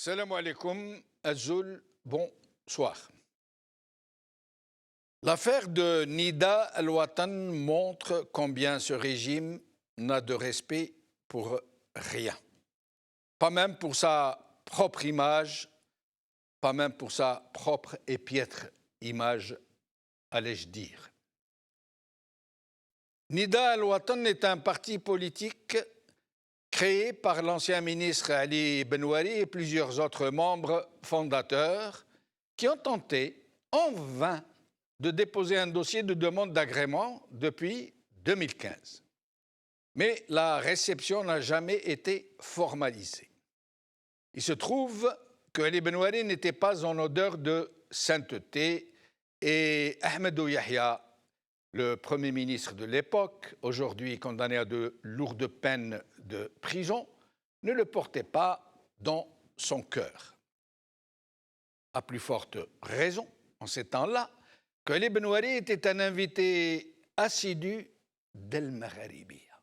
Salam alaikum, Azul, bonsoir. L'affaire de Nida Al-Watan montre combien ce régime n'a de respect pour rien. Pas même pour sa propre image, pas même pour sa propre et piètre image, allais-je dire. Nida Al-Watan est un parti politique créé par l'ancien ministre Ali Benouari et plusieurs autres membres fondateurs qui ont tenté en vain de déposer un dossier de demande d'agrément depuis 2015. Mais la réception n'a jamais été formalisée. Il se trouve que Ali Benouari n'était pas en odeur de sainteté et Ahmedou Yahya, le Premier ministre de l'époque, aujourd'hui condamné à de lourdes peines de prison, ne le portait pas dans son cœur. À plus forte raison, en ces temps-là, que Ali Benouari était un invité assidu d'El Magharibiya.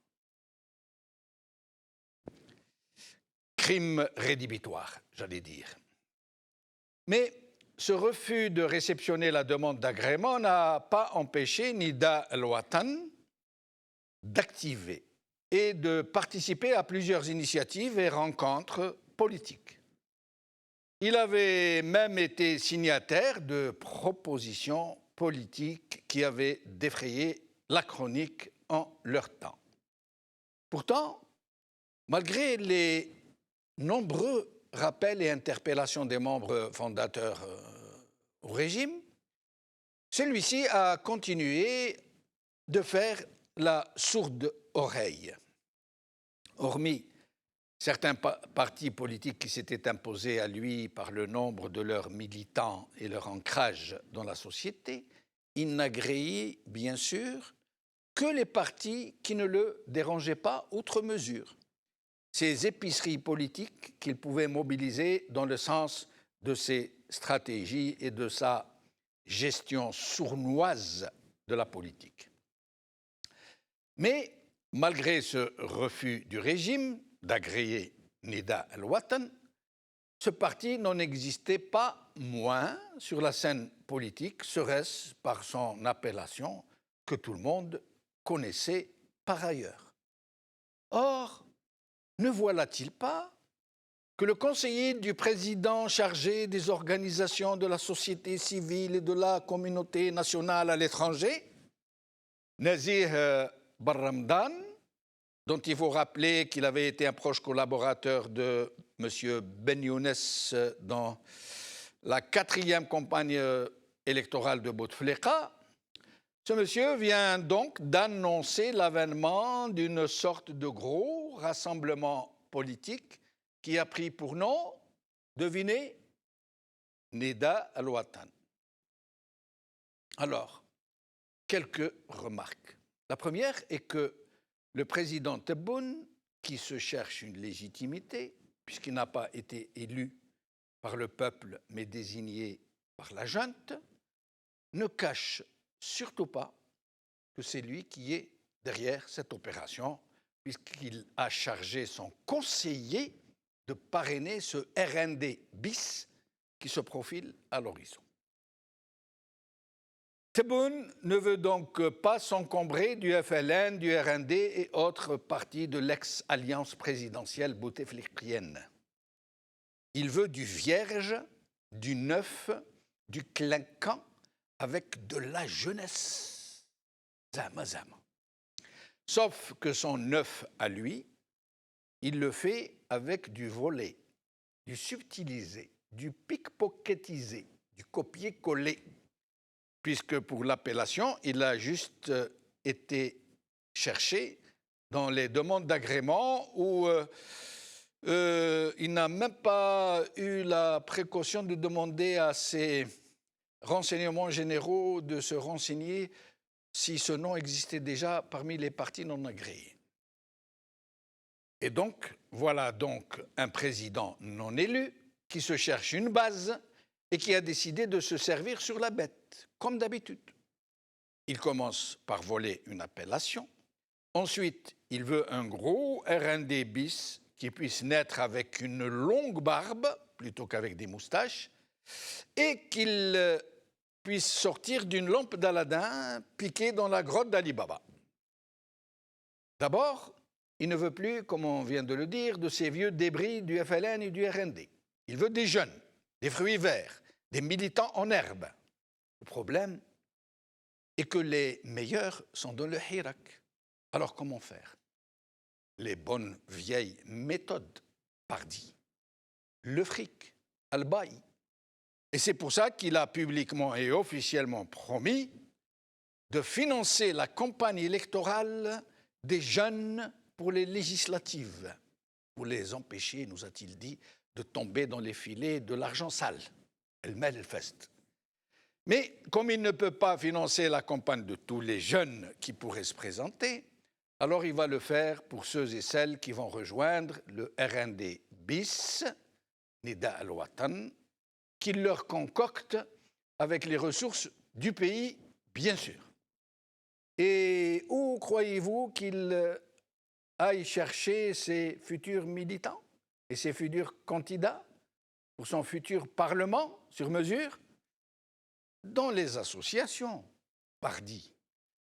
Crime rédhibitoire, j'allais dire. Mais ce refus de réceptionner la demande d'agrément n'a pas empêché Nida Al-Watan d'activer et de participer à plusieurs initiatives et rencontres politiques. Il avait même été signataire de propositions politiques qui avaient défrayé la chronique en leur temps. Pourtant, malgré les nombreux rappels et interpellations des membres fondateurs au régime, celui-ci a continué de faire la sourde oreille. Hormis certains partis politiques qui s'étaient imposés à lui par le nombre de leurs militants et leur ancrage dans la société, il n'agréait bien sûr que les partis qui ne le dérangeaient pas outre mesure. Ces épiceries politiques qu'il pouvait mobiliser dans le sens de ses stratégies et de sa gestion sournoise de la politique. Mais malgré ce refus du régime d'agréer Nida Al-Watan, ce parti n'en existait pas moins sur la scène politique, serait-ce par son appellation que tout le monde connaissait par ailleurs. Or, ne voilà-t-il pas que le conseiller du président chargé des organisations de la société civile et de la communauté nationale à l'étranger, Nazih Barramdan, dont il faut rappeler qu'il avait été un proche collaborateur de M. Ben Younes dans la 4e campagne électorale de Bouteflika, ce monsieur vient donc d'annoncer l'avènement d'une sorte de gros rassemblement politique qui a pris pour nom, devinez, Nida Al-Watan. Alors, quelques remarques. La première est que le président Tebboune, qui se cherche une légitimité, puisqu'il n'a pas été élu par le peuple, mais désigné par la junte, ne cache surtout pas que c'est lui qui est derrière cette opération, puisqu'il a chargé son conseiller de parrainer ce RND bis qui se profile à l'horizon. Tebboune ne veut donc pas s'encombrer du FLN, du RND et autres partis de l'ex-alliance présidentielle bouteflikienne. Il veut du vierge, du neuf, du clinquant, avec de la jeunesse. Zama, zama. Sauf que son neuf à lui, il le fait avec du volé, du subtilisé, du pickpocketisé, du copier-coller, puisque pour l'appellation, il a juste été cherché dans les demandes d'agrément où il n'a même pas eu la précaution de demander à ses renseignements généraux de se renseigner si ce nom existait déjà parmi les partis non agréés. Et donc, voilà donc un président non élu qui se cherche une base et qui a décidé de se servir sur la bête, comme d'habitude. Il commence par voler une appellation. Ensuite, il veut un gros RND bis qui puisse naître avec une longue barbe plutôt qu'avec des moustaches, et qu'il puisse sortir d'une lampe d'Aladin piquée dans la grotte d'Ali Baba. D'abord, il ne veut plus, comme on vient de le dire, de ces vieux débris du FLN et du RND. Il veut des jeunes, des fruits verts, des militants en herbe. Le problème est que les meilleurs sont dans le Hirak. Alors comment faire? Les bonnes vieilles méthodes, Pardi. Le fric, Al-Baï. Et c'est pour ça qu'il a publiquement et officiellement promis de financer la campagne électorale des jeunes pour les législatives, pour les empêcher, nous a-t-il dit, de tomber dans les filets de l'argent sale. El Melfest. Mais comme il ne peut pas financer la campagne de tous les jeunes qui pourraient se présenter, alors il va le faire pour ceux et celles qui vont rejoindre le RND bis, Nida al-Watan, qu'il leur concocte avec les ressources du pays, bien sûr. Et où croyez-vous qu'il aille chercher ses futurs militants et ses futurs candidats pour son futur Parlement sur mesure? Dans les associations, Pardi,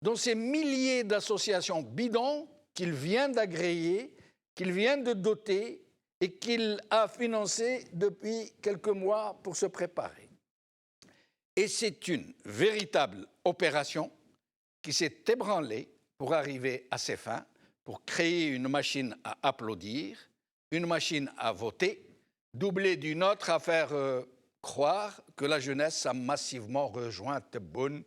dans ces milliers d'associations bidons qu'il vient d'agréer, qu'il vient de doter et qu'il a financées depuis quelques mois pour se préparer. Et c'est une véritable opération qui s'est ébranlée pour arriver à ses fins, pour créer une machine à applaudir, une machine à voter, doublée d'une autre à faire croire que la jeunesse a massivement rejoint Tebboune,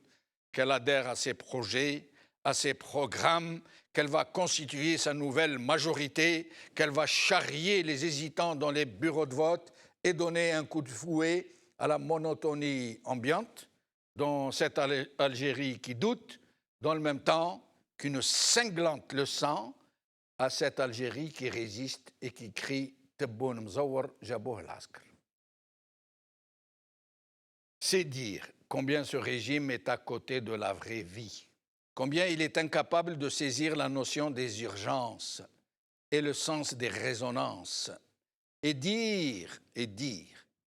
qu'elle adhère à ses projets, à ses programmes, qu'elle va constituer sa nouvelle majorité, qu'elle va charrier les hésitants dans les bureaux de vote et donner un coup de fouet à la monotonie ambiante dans cette Algérie qui doute, dans le même temps qu'une cinglante leçon à cette Algérie qui résiste et qui crie « Tebboune Mzawar Jabouh al-Askar ». C'est dire combien ce régime est à côté de la vraie vie, combien il est incapable de saisir la notion des urgences et le sens des résonances, et dire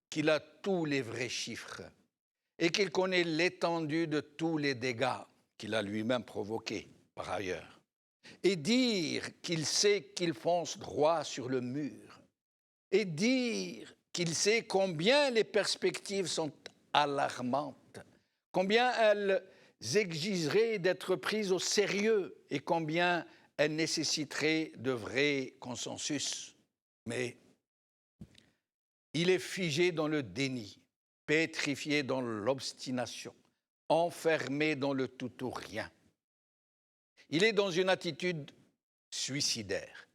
qu'il a tous les vrais chiffres et qu'il connaît l'étendue de tous les dégâts qu'il a lui-même provoqués par ailleurs, et dire qu'il sait qu'il fonce droit sur le mur, et dire qu'il sait combien les perspectives sont alarmantes, combien elles exigeraient d'être prises au sérieux et combien elles nécessiteraient de vrais consensus. Mais il est figé dans le déni, pétrifié dans l'obstination, enfermé dans le tout ou rien. Il est dans une attitude suicidaire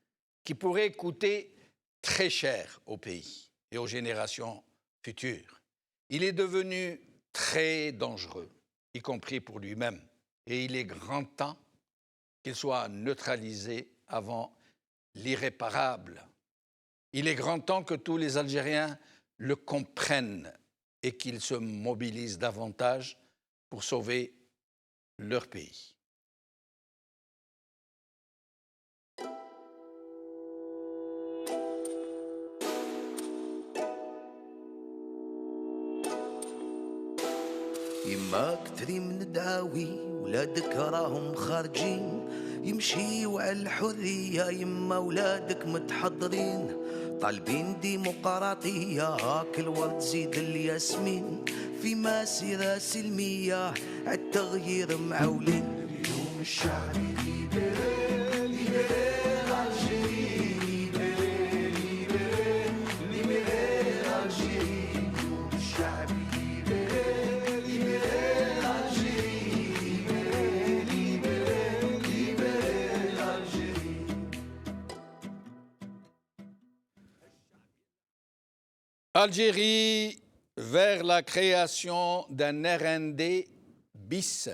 qui pourrait coûter très cher au pays et aux générations futures. Il est devenu très dangereux, y compris pour lui-même, et il est grand temps qu'il soit neutralisé avant l'irréparable. Il est grand temps que tous les Algériens le comprennent et qu'ils se mobilisent davantage pour sauver leur pays. يما كتري من الدعاوي ولادك راهم خارجين يمشيوا على الحرية يما ولادك متحضرين طالبين ديمقراطية هاك الورد زيد الياسمين في مسيرة سلمية عالتغيير معولين اليوم الشعب Algérie vers la création d'un RND bis.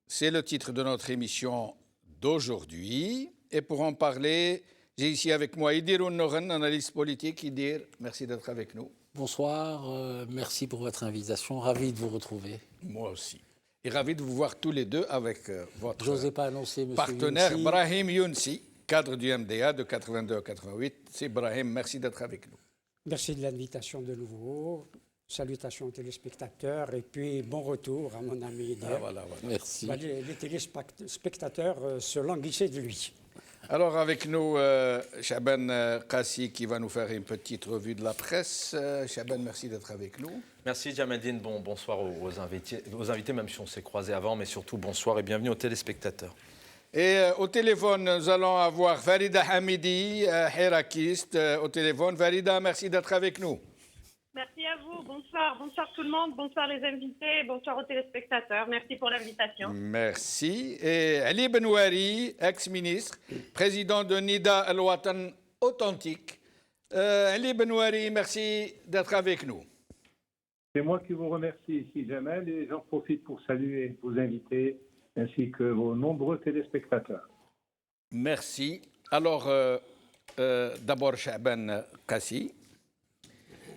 C'est le titre de notre émission d'aujourd'hui. Et pour en parler, j'ai ici avec moi Idir Ounnoren, analyste politique. Idir, merci d'être avec nous. Bonsoir, merci pour votre invitation. Ravi de vous retrouver. Moi aussi. Et ravi de vous voir tous les deux avec votre J'osais pas annoncer, partenaire Younsi. Brahim Younsi, cadre du MDA de 82 à 88. C'est Brahim, merci d'être avec nous. Merci de l'invitation de nouveau. Salutations aux téléspectateurs et puis bon retour à mon ami Ider. Voilà. Merci. Les téléspectateurs se languissaient de lui. Alors avec nous, Chaban Kassi qui va nous faire une petite revue de la presse. Chaban, merci d'être avec nous. Merci Djamaldine, bonsoir aux invités, même si on s'est croisés avant, mais surtout bonsoir et bienvenue aux téléspectateurs. Et au téléphone, nous allons avoir Farida Hamidi, hirakiste, au téléphone. Farida, merci d'être avec nous. Merci à vous. Bonsoir. Bonsoir tout le monde. Bonsoir les invités. Bonsoir aux téléspectateurs. Merci pour l'invitation. Merci. Et Ali Benouari, ex-ministre, président de Nida Al-Watan Authentique. Ali Benouari, merci d'être avec nous. C'est moi qui vous remercie ici, Jamel, et j'en profite pour saluer vos invités ainsi que vos nombreux téléspectateurs. Merci. Alors, d'abord, Chaban Kassi.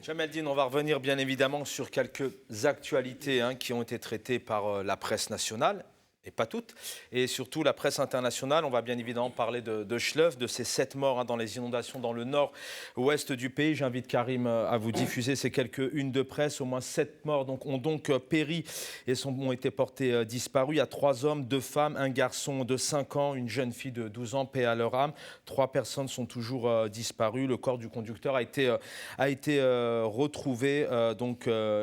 Djamaldine, on va revenir bien évidemment sur quelques actualités qui ont été traitées par la presse nationale, et pas toutes, et surtout la presse internationale. On va bien évidemment parler de Chleuv, de ces 7 morts dans les inondations dans le nord-ouest du pays. J'invite Karim à vous diffuser ces quelques unes de presse. Au moins 7 morts ont donc péri et ont été portés disparus. Il y a 3 hommes, 2 femmes, un garçon de 5 ans, une jeune fille de 12 ans, paix à leur âme. 3 personnes sont toujours disparues. Le corps du conducteur a été retrouvé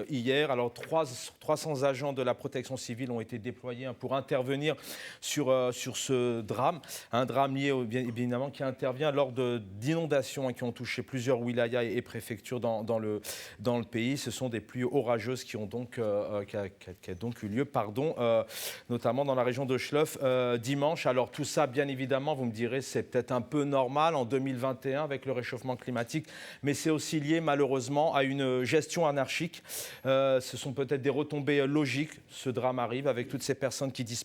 hier. Alors 300 agents de la protection civile ont été déployés pour intervenir sur ce drame. Un drame lié bien évidemment qui intervient lors d'inondations qui ont touché plusieurs wilayas et préfectures dans le pays. Ce sont des pluies orageuses qui ont donc eu lieu, notamment dans la région de Chleuv dimanche. Alors tout ça, bien évidemment, vous me direz, c'est peut-être un peu normal en 2021 avec le réchauffement climatique, mais c'est aussi lié malheureusement à une gestion anarchique. Ce sont peut-être des retombées logiques. Ce drame arrive avec toutes ces personnes qui disparaissent.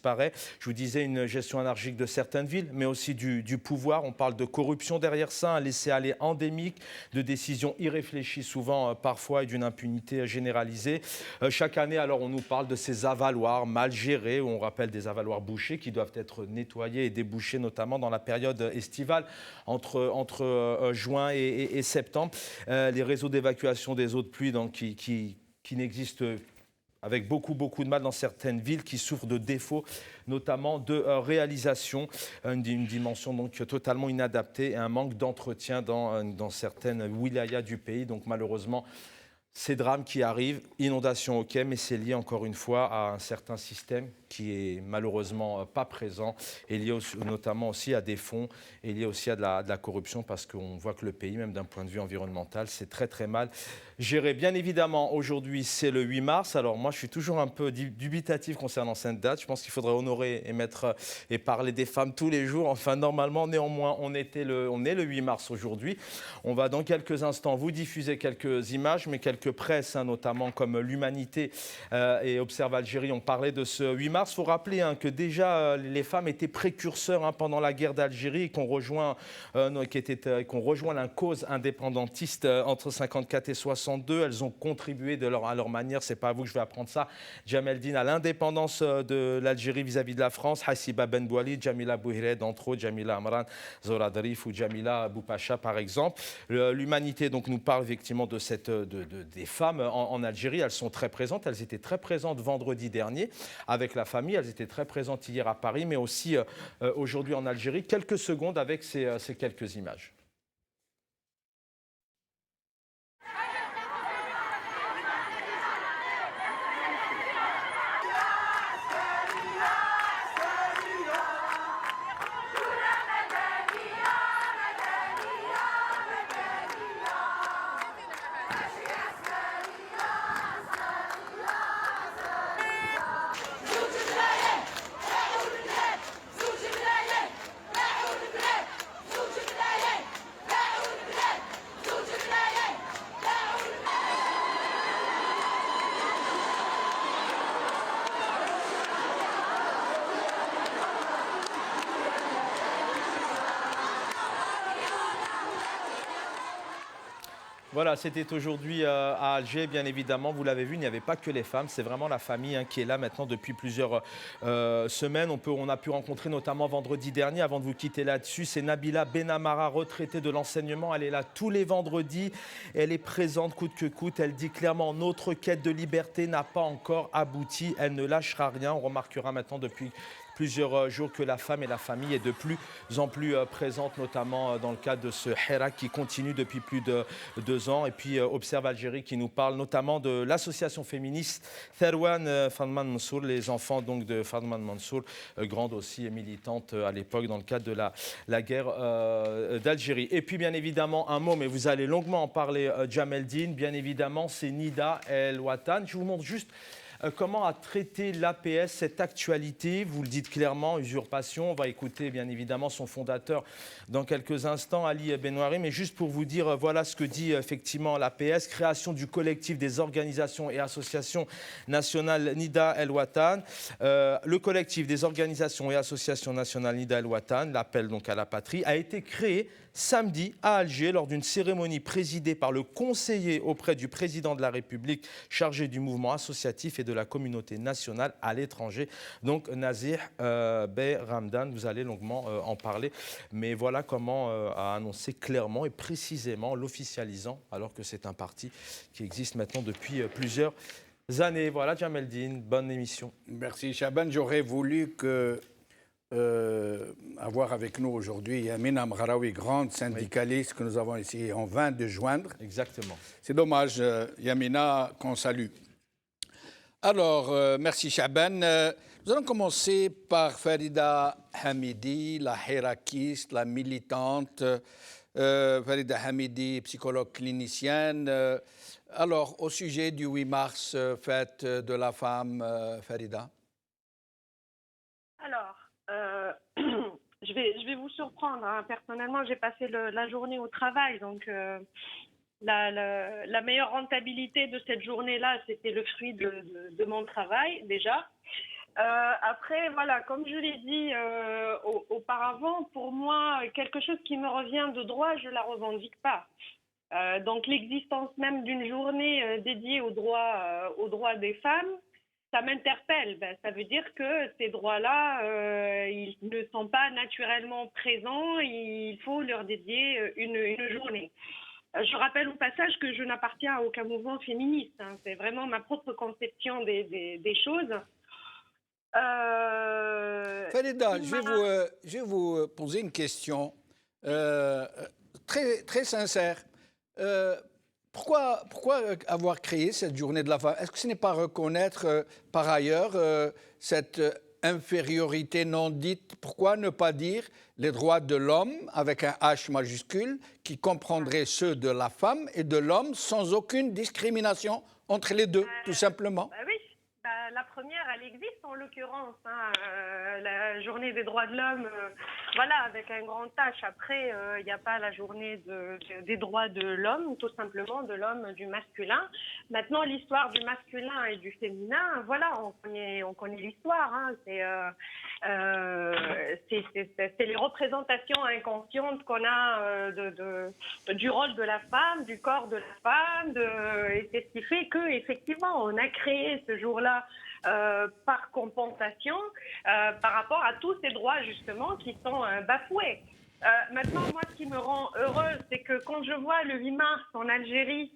Je vous disais, une gestion anarchique de certaines villes, mais aussi du pouvoir. On parle de corruption derrière ça, un laisser-aller endémique, de décisions irréfléchies souvent parfois et d'une impunité généralisée. Chaque année, alors, on nous parle de ces avaloirs mal gérés, où on rappelle des avaloirs bouchés qui doivent être nettoyés et débouchés, notamment dans la période estivale, entre juin et septembre. Les réseaux d'évacuation des eaux de pluie qui n'existent avec beaucoup de mal dans certaines villes qui souffrent de défauts, notamment de réalisation, une dimension donc totalement inadaptée et un manque d'entretien dans certaines wilayas du pays. Donc malheureusement, ces drames qui arrivent, inondations ok, mais c'est lié encore une fois à un certain système qui est malheureusement pas présent et lié notamment aussi à des fonds et lié aussi à de la corruption parce qu'on voit que le pays, même d'un point de vue environnemental, c'est très mal géré. Bien évidemment, aujourd'hui, c'est le 8 mars. Alors moi, je suis toujours un peu dubitatif concernant cette date. Je pense qu'il faudrait honorer et parler des femmes tous les jours. Enfin, normalement, néanmoins, on est le 8 mars aujourd'hui. On va dans quelques instants vous diffuser quelques images, mais quelques presses, notamment comme l'Humanité et Observe Algérie ont parlé de ce 8 mars. Il faut rappeler que déjà les femmes étaient précurseurs pendant la guerre d'Algérie et qu'on rejoint la cause indépendantiste entre 54 et 62. Elles ont contribué à leur manière, c'est pas à vous que je vais apprendre ça, Djamaldine, à l'indépendance de l'Algérie vis-à-vis de la France. Hassiba Ben Bouali, Jamila Bouhired, entre autres, Jamila Amran, Zora Darif ou Jamila Boupacha par exemple. L'Humanité donc nous parle effectivement de des femmes en Algérie. Elles sont très présentes. Elles étaient très présentes vendredi dernier avec la famille. Elles étaient très présentes hier à Paris, mais aussi aujourd'hui en Algérie. Quelques secondes avec ces quelques images. Voilà, c'était aujourd'hui à Alger, bien évidemment. Vous l'avez vu, il n'y avait pas que les femmes, c'est vraiment la famille qui est là maintenant depuis plusieurs semaines. On a pu rencontrer notamment vendredi dernier, avant de vous quitter là-dessus, c'est Nabila Benamara, retraitée de l'enseignement. Elle est là tous les vendredis, elle est présente coûte que coûte. Elle dit clairement, notre quête de liberté n'a pas encore abouti, elle ne lâchera rien. On remarquera maintenant depuis plusieurs jours que la femme et la famille est de plus en plus présente, notamment dans le cadre de ce Hirak qui continue depuis plus de 2 ans. Et puis Observe Algérie qui nous parle notamment de l'association féministe Therwan Fadman Mansour, les enfants donc de Fadman Mansour, grande aussi et militante à l'époque dans le cadre de la guerre d'Algérie. Et puis bien évidemment un mot, mais vous allez longuement en parler, Jameldine, bien évidemment c'est Nida El Watan. Je vous montre juste comment a traité l'APS cette actualité. Vous le dites clairement, usurpation. On va écouter bien évidemment son fondateur dans quelques instants, Ali Benouari. Mais juste pour vous dire, voilà ce que dit effectivement l'APS. Création du collectif des organisations et associations nationales Nida El Watan. Le collectif des organisations et associations nationales Nida El Watan, l'appel donc à la patrie, a été créé samedi à Alger lors d'une cérémonie présidée par le conseiller auprès du président de la République chargé du mouvement associatif et de la communauté nationale à l'étranger, donc Nazih Bey Ramdan. Vous allez longuement en parler, mais voilà comment a annoncé clairement et précisément l'officialisant, alors que c'est un parti qui existe maintenant depuis plusieurs années. Voilà, Jameldine, bonne émission. Merci, Chaban. J'aurais voulu avoir avec nous aujourd'hui Yamina Amgharaoui, grande syndicaliste que nous avons essayé en vain de joindre. Exactement. C'est dommage, Yamina, qu'on salue. Alors, merci Chaban. Nous allons commencer par Farida Hamidi, la hirakiste, la militante. Farida Hamidi, psychologue clinicienne. Alors, au sujet du 8 mars, fête de la femme, Farida. Alors, je vais vous surprendre. Hein. Personnellement, j'ai passé la journée au travail, donc la meilleure rentabilité de cette journée-là, c'était le fruit de mon travail déjà. Après, voilà, comme je l'ai dit auparavant, pour moi, quelque chose qui me revient de droit, je ne la revendique pas. Donc l'existence même d'une journée dédiée aux droits des femmes, ça m'interpelle. Ça veut dire que ces droits-là, ils ne sont pas naturellement présents. Il faut leur dédier une journée. Je rappelle au passage que je n'appartiens à aucun mouvement féministe. Hein. C'est vraiment ma propre conception des choses. Farida, je vais vous poser une question très, très sincère. Pourquoi avoir créé cette journée de la femme? Est-ce que ce n'est pas reconnaître par ailleurs cette infériorité non dite? Pourquoi ne pas dire les droits de l'homme avec un H majuscule qui comprendrait ceux de la femme et de l'homme sans aucune discrimination entre les deux, tout simplement? Oui, la première, elle existe en l'occurrence. Hein, la journée des droits de l'homme, voilà, avec un grand H. Après, il n'y a pas la journée des droits de l'homme, tout simplement, de l'homme, du masculin. Maintenant, l'histoire du masculin et du féminin, voilà, on connaît l'histoire. Hein, c'est les représentations inconscientes qu'on a du rôle de la femme, du corps de la femme, et c'est ce qui fait qu'effectivement, on a créé ce jour-là par compensation par rapport à tous ces droits justement qui sont bafoués. Maintenant, moi, ce qui me rend heureuse, c'est que quand je vois le 8 mars en Algérie,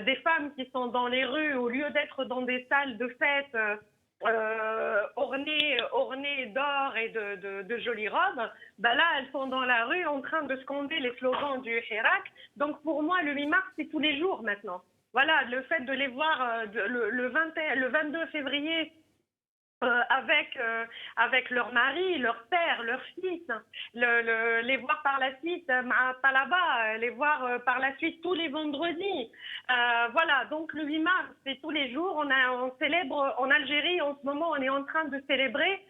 des femmes qui sont dans les rues, au lieu d'être dans des salles de fête ornées d'or et de jolies robes, là, elles sont dans la rue en train de scander les slogans du Hirak. Donc, pour moi, le 8 mars, c'est tous les jours maintenant. Voilà, le fait de les voir le 22 février avec leur mari, leur père, leur fils, les voir par la suite à Talaba, les voir par la suite tous les vendredis. Voilà, donc le 8 mars, c'est tous les jours. On célèbre en Algérie, en ce moment, on est en train de célébrer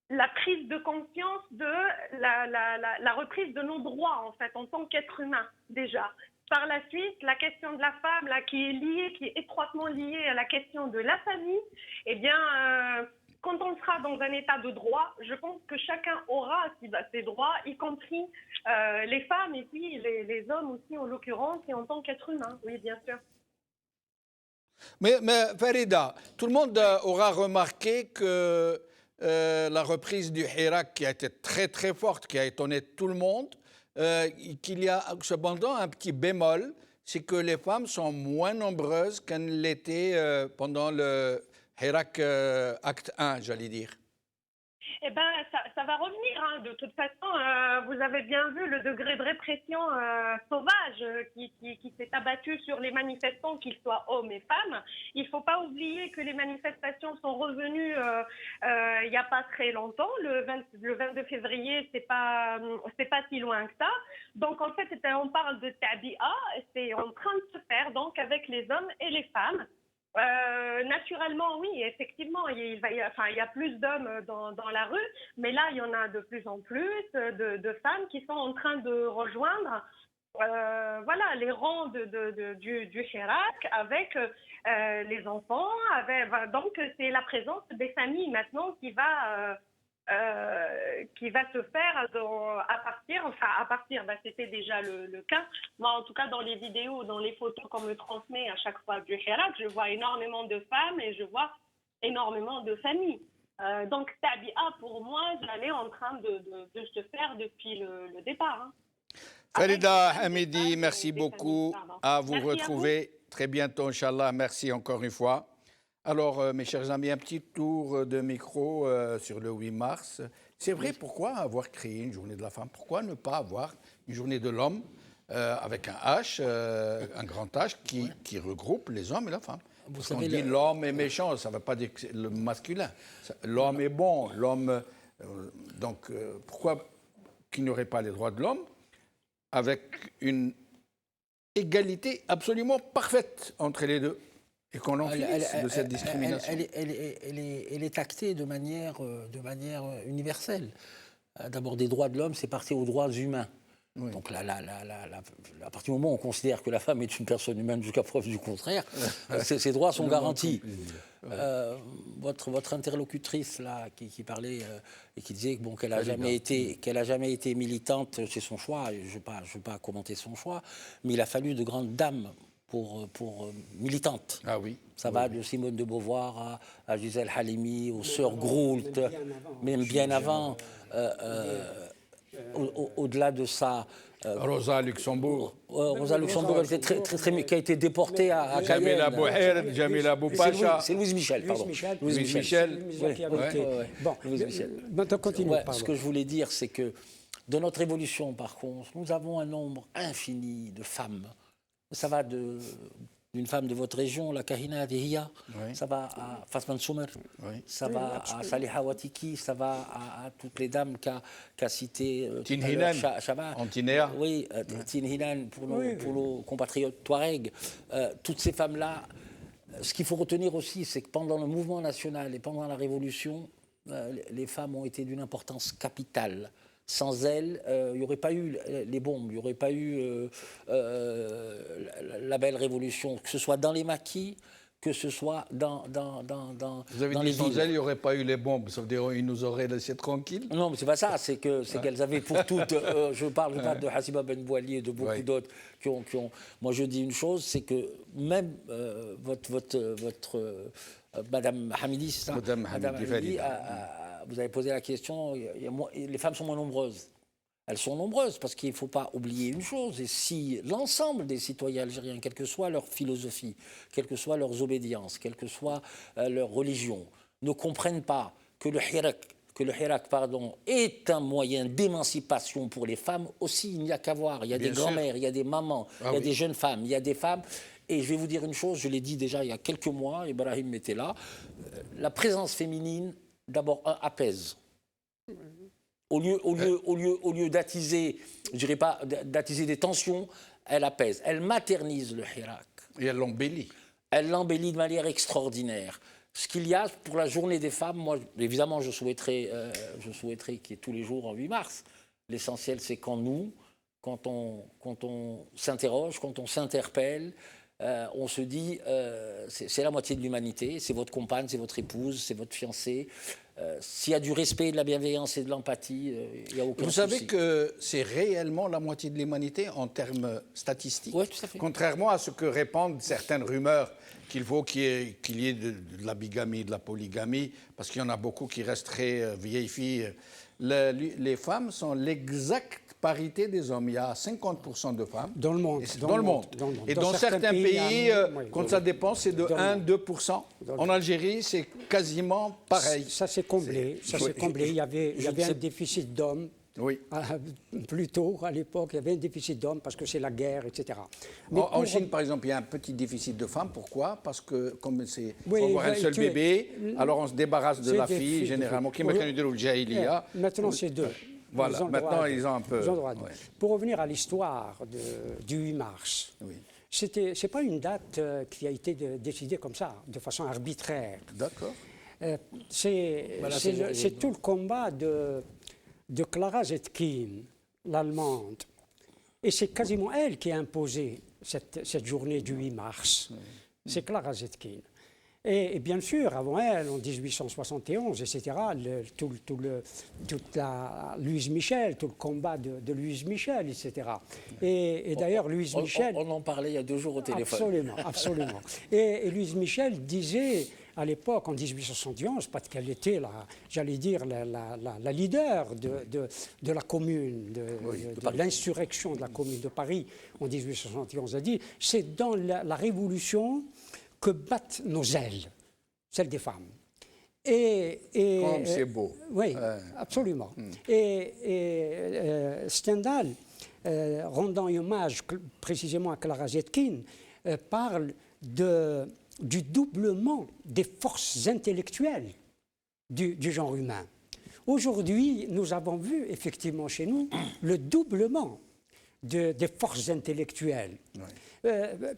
la prise de conscience de la reprise de nos droits, en fait, en tant qu'être humain, déjà. Par la suite, la question de la femme, là, qui est étroitement liée à la question de la famille, eh bien, quand on sera dans un état de droit, je pense que chacun aura ses droits, y compris les femmes et puis les hommes aussi en l'occurrence et en tant qu'être humain, oui bien sûr. Mais Farida, tout le monde aura remarqué que la reprise du Hirak qui a été très très forte, qui a étonné tout le monde, qu'il y a cependant un petit bémol, c'est que les femmes sont moins nombreuses qu'elles l'étaient pendant le Hirak acte 1, j'allais dire. Eh bien, ça va revenir. Hein. De toute façon, vous avez bien vu le degré de répression sauvage qui s'est abattu sur les manifestants, qu'ils soient hommes et femmes. Il ne faut pas oublier que les manifestations sont revenues il n'y a pas très longtemps. Le 22 février, c'est pas si loin que ça. Donc, en fait, on parle de tabi'a. C'est en train de se faire donc avec les hommes et les femmes. Naturellement, oui, effectivement, il y a plus d'hommes dans la rue, mais là, il y en a de plus en plus de femmes qui sont en train de rejoindre les rangs du Hirak avec les enfants. Donc, c'est la présence des familles maintenant qui va se faire à partir, c'était déjà le cas. Moi, en tout cas, dans les vidéos, dans les photos qu'on me transmet à chaque fois du Hirak, je vois énormément de femmes et je vois énormément de familles. Donc, Tabi'a, pour moi, elle est en train de se faire depuis le départ. Hein. Farida Hamidi, merci beaucoup. À vous retrouver très bientôt, Inch'Allah. Merci encore une fois. Alors, mes chers amis, un petit tour de micro sur le 8 mars. C'est vrai, pourquoi avoir créé une journée de la femme? Pourquoi ne pas avoir une journée de l'homme avec un H, un grand H, qui regroupe les hommes et la femme? Parce qu'on dit l'homme est méchant, ça ne veut pas dire que c'est le masculin. L'homme est bon, l'homme... donc, pourquoi qu'il n'y aurait pas les droits de l'homme avec une égalité absolument parfaite entre les deux? Et qu'on en finisse de cette discrimination. Elle est actée de manière universelle. D'abord, des droits de l'homme, c'est partir aux droits humains. Oui. Donc, à partir du moment où on considère que la femme est une personne humaine jusqu'à preuve du contraire, ces droits sont garantis. Votre interlocutrice là, qui parlait et qui disait qu'elle n'a jamais été militante, c'est son choix. Je ne veux pas commenter son choix, mais il a fallu de grandes dames pour militante. Ah oui. Ça va de Simone de Beauvoir à Gisèle Halimi, aux sœurs Groult, même bien avant. Au-delà de ça... Rosa Luxembourg. Rosa Luxembourg, elle était qui a été déportée à Cayenne. Jamila Bouher, Jamila Boupacha. C'est Louise Michel, pardon. Louise Michel. Bon, maintenant, continue. Ce que je voulais dire, c'est que dans notre évolution, par contre, nous avons un nombre infini de femmes. Ça va d'une femme de votre région, la Kahina Adhiya, ça va à Fatma Soumer, ça va à Saliha Watiki, ça va à toutes les dames qu'a cité Tinhinan, Antinéa. Oui, Tinhinan pour nos compatriotes Touareg. Toutes ces femmes-là, ce qu'il faut retenir aussi, c'est que pendant le mouvement national et pendant la Révolution, les femmes ont été d'une importance capitale. Sans elles, il n'y aurait pas eu les bombes, il n'y aurait pas eu la belle révolution, que ce soit dans les maquis, que ce soit dans Vous avez dit sans elles, il n'y aurait pas eu les bombes, ça veut dire qu'ils nous auraient laissé tranquilles? Non, mais c'est pas ça, c'est qu'elles avaient pour toutes... je parle de Hasiba Ben Bouali et de beaucoup d'autres qui ont... Moi, je dis une chose, c'est que même Madame Hamidi, vous avez posé la question, les femmes sont moins nombreuses. Elles sont nombreuses parce qu'il ne faut pas oublier une chose, et si l'ensemble des citoyens algériens, quelle que soit leur philosophie, quelles que soient leurs obédiences, quelle que soit leur religion, ne comprennent pas que le Hirak est un moyen d'émancipation pour les femmes, aussi il n'y a qu'à voir. Il y a des grands-mères, il y a des mamans, il y a des jeunes femmes, il y a des femmes. Et je vais vous dire une chose, je l'ai dit déjà il y a quelques mois, Ibrahim était là, la présence féminine, d'abord, apaise. Au lieu d'attiser, je dirais pas d'attiser des tensions, elle apaise. Elle maternise le Hirak. Et elle l'embellit. Elle l'embellit de manière extraordinaire. Ce qu'il y a pour la journée des femmes, moi, évidemment, je souhaiterais qu'il y ait tous les jours en 8 mars. L'essentiel, c'est quand on s'interroge, quand on s'interpelle, on se dit, c'est la moitié de l'humanité, c'est votre compagne, c'est votre épouse, c'est votre fiancé. S'il y a du respect, de la bienveillance et de l'empathie, il n'y a aucun souci. Vous savez que c'est réellement la moitié de l'humanité en termes statistiques. Oui, tout à fait. Contrairement à ce que répandent certaines rumeurs qu'il faut qu'il y ait de la bigamie, de la polygamie, parce qu'il y en a beaucoup qui resteraient vieilles filles. Les femmes sont l'exacte parité des hommes. Il y a 50% de femmes. Dans le monde. Dans le monde. Et dans certains pays, quand ça dépend, c'est de 1-2%. En Algérie, c'est quasiment pareil. Ça s'est comblé. Il y avait un déficit d'hommes. Oui. Plus tôt, à l'époque, il y avait un déficit d'hommes parce que c'est la guerre, etc. Mais en Chine, par exemple, il y a un petit déficit de femmes. Pourquoi? Parce que comme c'est pour avoir un seul bébé, alors on se débarrasse de la fille, généralement. Maintenant, c'est deux. Voilà, maintenant ils ont un peu... Pour revenir à l'histoire du 8 mars, c'est pas une date qui a été décidée comme ça, de façon arbitraire. D'accord. C'est tout le combat de Clara Zetkin, l'Allemande. Et c'est quasiment elle qui a imposé cette journée du 8 mars. C'est Clara Zetkin. Et bien sûr, avant elle, en 1871, etc., Louise Michel, tout le combat de Louise Michel, etc. Et d'ailleurs, Louise Michel... On en parlait il y a 2 jours au téléphone. Absolument, absolument. Et Louise Michel disait, à l'époque, en 1871, parce qu'elle était, j'allais dire, la leader de la commune, de l'insurrection de la commune de Paris, en 1871, elle a dit, c'est dans la révolution que battent nos ailes, celles des femmes. Comme c'est beau. Oui, absolument. Et Stendhal, rendant hommage précisément à Clara Zetkin, parle du doublement des forces intellectuelles du genre humain. Aujourd'hui, nous avons vu effectivement chez nous le doublement des forces intellectuelles.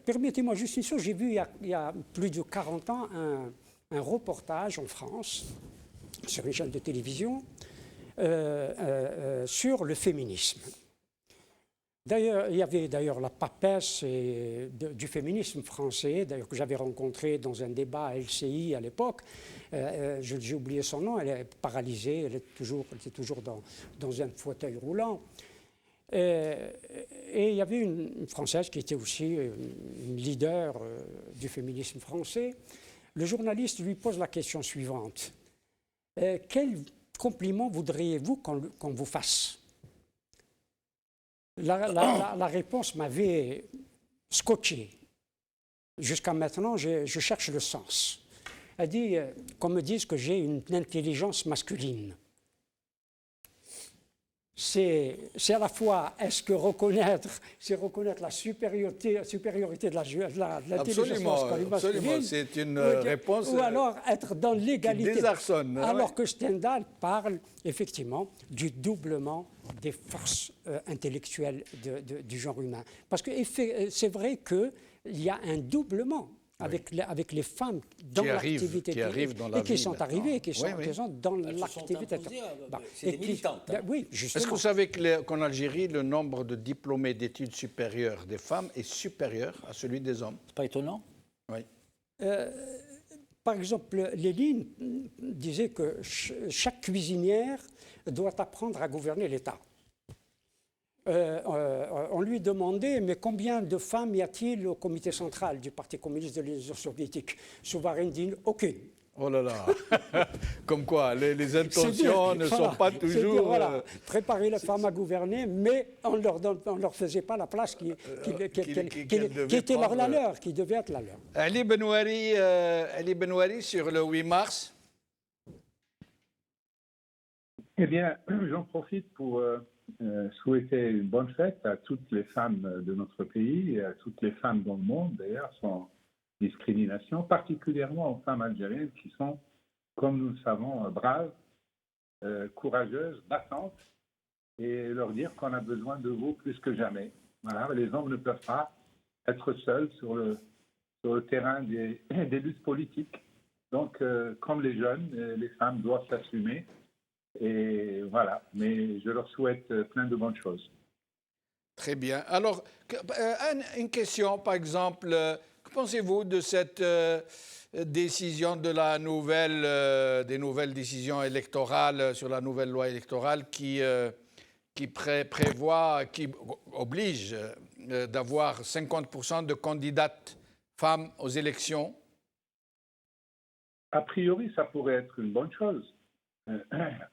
Permettez-moi juste une chose, j'ai vu il y a plus de 40 ans un reportage en France, sur une chaîne de télévision, sur le féminisme. D'ailleurs, il y avait la papesse du féminisme français, d'ailleurs que j'avais rencontré dans un débat à LCI à l'époque. J'ai oublié son nom, elle est paralysée, elle était toujours dans un fauteuil roulant. Et il y avait une Française qui était aussi une leader du féminisme français. Le journaliste lui pose la question suivante. Quel compliment voudriez-vous qu'on vous fasse? La réponse m'avait scotché. Jusqu'à maintenant, je cherche le sens. Elle dit qu'on me dise que j'ai une intelligence masculine. C'est à la fois, reconnaître la supériorité de l'intelligence masculine. Absolument, c'est une réponse ou alors être dans l'égalité. Qui désarçonne. Alors que Stendhal parle effectivement du doublement des forces intellectuelles du genre humain. Parce que c'est vrai qu'il y a un doublement avec les femmes dans l'activité et qui sont arrivées, qui sont dans l'activité. C'est des militantes. Oui, justement. Est-ce que vous savez qu'en Algérie, le nombre de diplômés d'études supérieures des femmes est supérieur à celui des hommes? C'est pas étonnant. Oui. Par exemple, Lénine disait que chaque cuisinière doit apprendre à gouverner l'État. On lui demandait, mais combien de femmes y a-t-il au comité central du Parti communiste de l'Union soviétique? Souvarine dit aucune. Oh là là. Comme quoi, les intentions ne sont pas toujours... Voilà, préparer les femmes à gouverner, mais on ne leur faisait pas la place qui était la leur, qui devait être la leur. Ali Benouari, sur le 8 mars. Eh bien, j'en profite pour souhaiter une bonne fête à toutes les femmes de notre pays et à toutes les femmes dans le monde, d'ailleurs, sans discrimination, particulièrement aux femmes algériennes qui sont, comme nous le savons, braves, courageuses, battantes, et leur dire qu'on a besoin de vous plus que jamais. Voilà, les hommes ne peuvent pas être seuls sur le terrain des luttes politiques. Donc, comme les jeunes, les femmes doivent s'assumer. Et voilà, mais je leur souhaite plein de bonnes choses. Très bien. Alors, une question, par exemple, Que pensez-vous de cette décision de la des nouvelles décisions électorales sur la nouvelle loi électorale qui prévoit, qui oblige d'avoir 50% de candidates femmes aux élections? A priori, ça pourrait être une bonne chose.